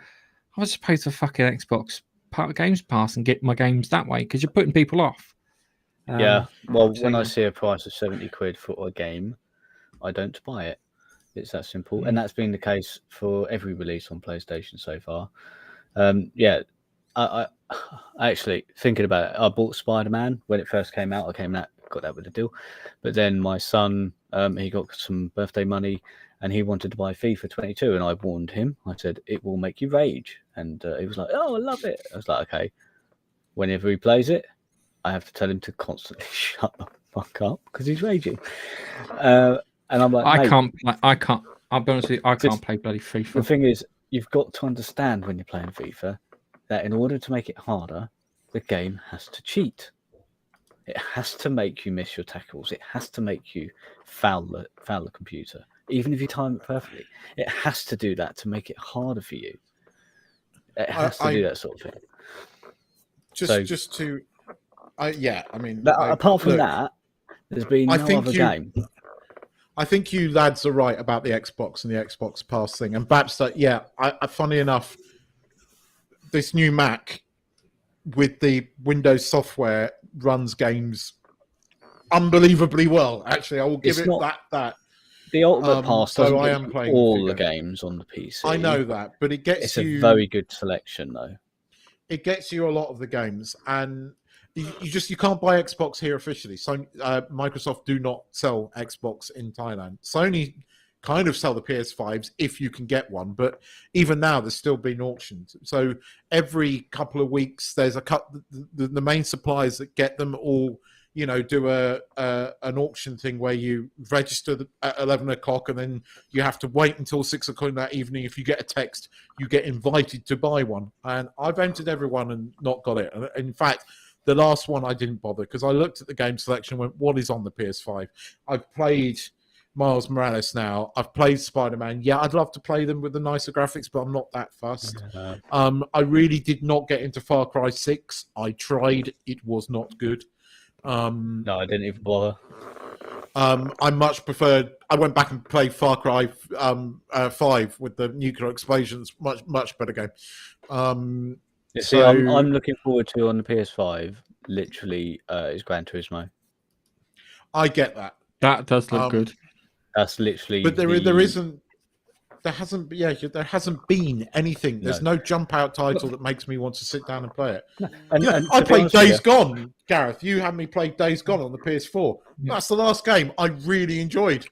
[SPEAKER 1] I was supposed to fucking Xbox part of Games Pass and get my games that way, because you're putting people off.
[SPEAKER 3] Yeah, well, when I see a price of 70 quid for a game, I don't buy it. It's that simple. And that's been the case for every release on PlayStation so far. Yeah, I actually, thinking about it, I bought Spider-Man when it first came out. Got that with a deal. But then my son, he got some birthday money and he wanted to buy FIFA 22. And I warned him. I said, it will make you rage. And he was like, oh, I love it. I was like, okay. Whenever he plays it, I have to tell him to constantly shut the fuck up because he's raging. And I'm like,
[SPEAKER 1] I can't. I'll be honest with you, I can't play bloody FIFA.
[SPEAKER 3] The thing is, you've got to understand when you're playing FIFA that in order to make it harder, the game has to cheat. It has to make you miss your tackles. It has to make you foul the computer, even if you time it perfectly. It has to do that to make it harder for you. It has to do that sort of thing. Apart from that, there's been no other game.
[SPEAKER 2] I think you lads are right about the Xbox and the Xbox Pass thing. And perhaps funny enough, this new Mac with the Windows software runs games unbelievably well. Actually, I will give that.
[SPEAKER 3] The Ultimate Pass doesn't
[SPEAKER 2] I
[SPEAKER 3] get
[SPEAKER 2] am playing
[SPEAKER 3] all the games on the PC.
[SPEAKER 2] I know that, but it's
[SPEAKER 3] a very good selection, though.
[SPEAKER 2] It gets you a lot of the games, and you can't buy Xbox here officially. So Microsoft do not sell Xbox in Thailand. Sony kind of sell the PS5s if you can get one, but even now there's still been auctions. So every couple of weeks there's the main suppliers that get them all, do an auction thing where you register at 11 o'clock and then you have to wait until 6 o'clock that evening. If you get a text, you get invited to buy one. And I've entered everyone and not got it. And in fact, the last one I didn't bother because I looked at the game selection and went, what is on the PS5? I've played Miles Morales now. I've played Spider-Man. Yeah, I'd love to play them with the nicer graphics, but I'm not that fussed. I really did not get into Far Cry 6. I tried. It was not good.
[SPEAKER 3] No, I didn't even bother.
[SPEAKER 2] I much preferred. I went back and played Far Cry 5 with the nuclear explosions. Much better game.
[SPEAKER 3] See, I'm looking forward to on the PS5. Literally, is Gran Turismo.
[SPEAKER 2] I get that.
[SPEAKER 1] That does look good.
[SPEAKER 3] That's literally.
[SPEAKER 2] But there hasn't been anything. There's no jump out title that makes me want to sit down and play it. And I played Days Gone, Gareth. You had me play Days Gone on the PS4. Yeah. That's the last game I really enjoyed.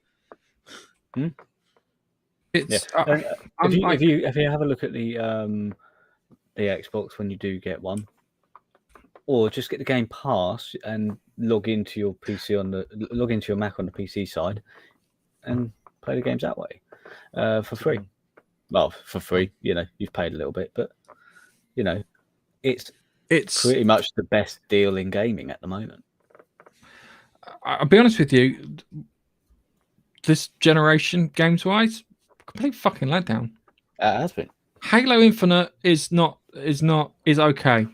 [SPEAKER 3] It's. If you have a look at the Xbox when you do get one, or just get the Game Pass and log into your Mac on the PC side, and play the games that way for free. Well, for free, you've paid a little bit, but it's pretty much the best deal in gaming at the moment.
[SPEAKER 1] I'll be honest with you, this generation, games-wise, complete fucking letdown.
[SPEAKER 3] It has been.
[SPEAKER 1] Halo Infinite is okay.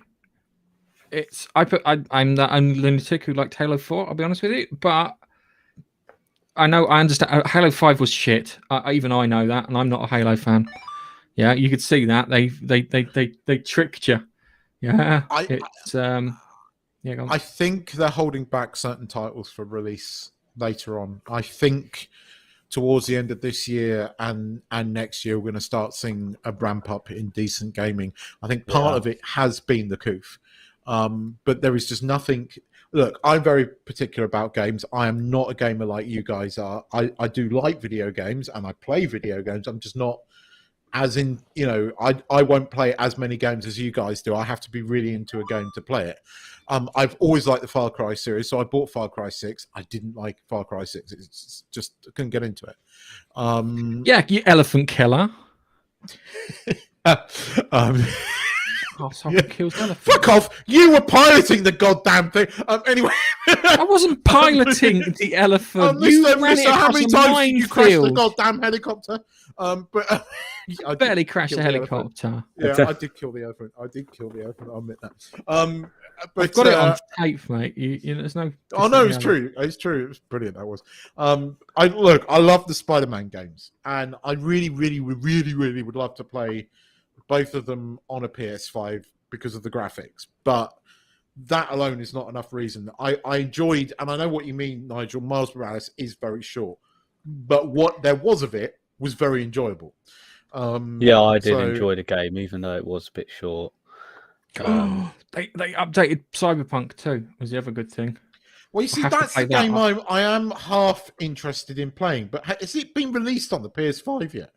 [SPEAKER 1] I'm lunatic who liked Halo 4. I'll be honest with you, but I understand. Halo 5 was shit. Even I know that, and I'm not a Halo fan. Yeah, you could see that they tricked you. Yeah,
[SPEAKER 2] I think they're holding back certain titles for release later on. I think towards the end of this year and next year, we're going to start seeing a ramp up in decent gaming. I think part of it has been the coof. But there is just nothing. Look, I'm very particular about games. I am not a gamer like you guys are. I do like video games and I play video games. I'm just not as in, you know, I won't play as many games as you guys do. I have to be really into a game to play it. I've always liked the Far Cry series, so I bought Far Cry 6. I didn't like Far Cry 6. It's just, I couldn't get into it.
[SPEAKER 1] Yeah, you elephant killer.
[SPEAKER 2] Yeah.
[SPEAKER 1] Kills elephant.
[SPEAKER 2] Fuck off! You were piloting the goddamn thing. Anyway,
[SPEAKER 1] I wasn't piloting the elephant. You ran it
[SPEAKER 2] how
[SPEAKER 1] across
[SPEAKER 2] many
[SPEAKER 1] a
[SPEAKER 2] times did you crash the
[SPEAKER 1] minefield.
[SPEAKER 2] goddamn helicopter? But I
[SPEAKER 1] Barely
[SPEAKER 2] did
[SPEAKER 1] crashed
[SPEAKER 2] kill
[SPEAKER 1] a
[SPEAKER 2] the elephant.
[SPEAKER 1] helicopter.
[SPEAKER 2] Yeah, I did kill the elephant. I'll admit that. But
[SPEAKER 1] I've got it on tape, mate. You know, there's no.
[SPEAKER 2] Oh no, it's true. It's true. It was brilliant. That was. I love the Spider-Man games, and I really would love to play both of them on a PS5 because of the graphics. But that alone is not enough reason. I enjoyed, and I know what you mean, Nigel. Miles Morales is very short, but what there was of it was very enjoyable.
[SPEAKER 3] Yeah, I did enjoy the game, even though it was a bit short.
[SPEAKER 1] They updated Cyberpunk too. Was the other good thing.
[SPEAKER 2] Well, you see, that's the game I am half interested in playing. But has it been released on the PS5 yet?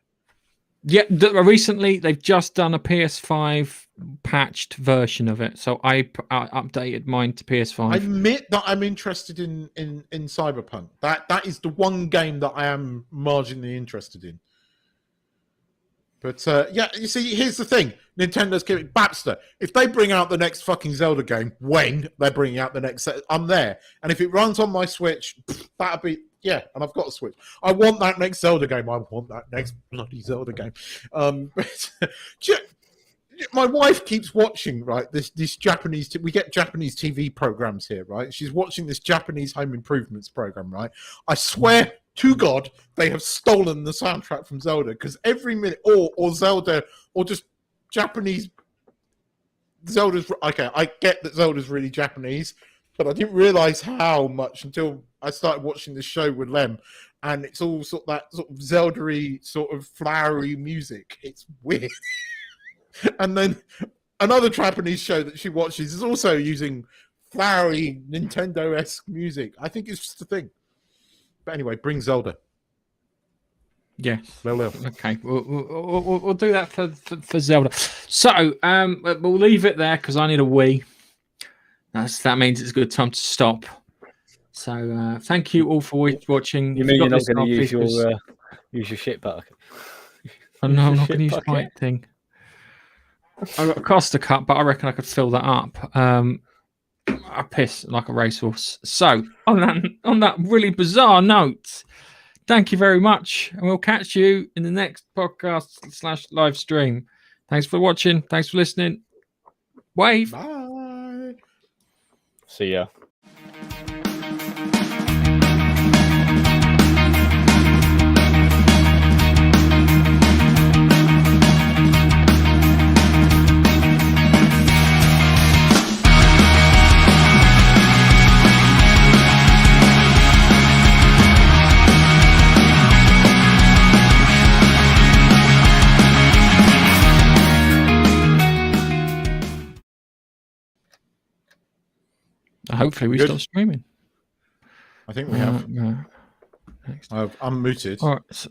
[SPEAKER 1] Yeah, recently they've just done a PS5 patched version of it. So I updated mine to PS5.
[SPEAKER 2] I admit that I'm interested in Cyberpunk. That is the one game that I am marginally interested in. But yeah, you see, here's the thing: Nintendo's giving Babster. If they bring out the next fucking Zelda game, when they're bringing out the next, I'm there. And if it runs on my Switch, that'll be and I've got a Switch. I want that next Zelda game. I want that next bloody Zelda game. My wife keeps watching this Japanese. We get Japanese TV programs here, right? She's watching this Japanese home improvements program, right? I swear to God, they have stolen the soundtrack from Zelda because every minute, or Zelda, or just Japanese. Zelda's okay. I get that Zelda's really Japanese, but I didn't realize how much until I started watching this show with Lem, and it's all that sort of Zelda-y, sort of flowery music. It's weird. And then another Japanese show that she watches is also using flowery Nintendo-esque music. I think it's just a thing. But anyway, bring Zelda.
[SPEAKER 1] Yes.
[SPEAKER 2] Well.
[SPEAKER 1] Okay. We'll do that for Zelda. So we'll leave it there because I need a wee. That means it's a good time to stop. So thank you all for watching.
[SPEAKER 3] You mean you're not going to use your shit bucket?
[SPEAKER 1] Oh, no, I'm not going to use my thing. I got a Costa cup, but I reckon I could fill that up. I piss like a racehorse. So on that really bizarre note, thank you very much, and we'll catch you in the next podcast / live stream. Thanks for watching. Thanks for listening. Wave.
[SPEAKER 2] Bye.
[SPEAKER 3] See ya.
[SPEAKER 1] Hopefully we stop streaming.
[SPEAKER 2] I think we have.
[SPEAKER 1] Next.
[SPEAKER 2] I'm muted.
[SPEAKER 1] All right. So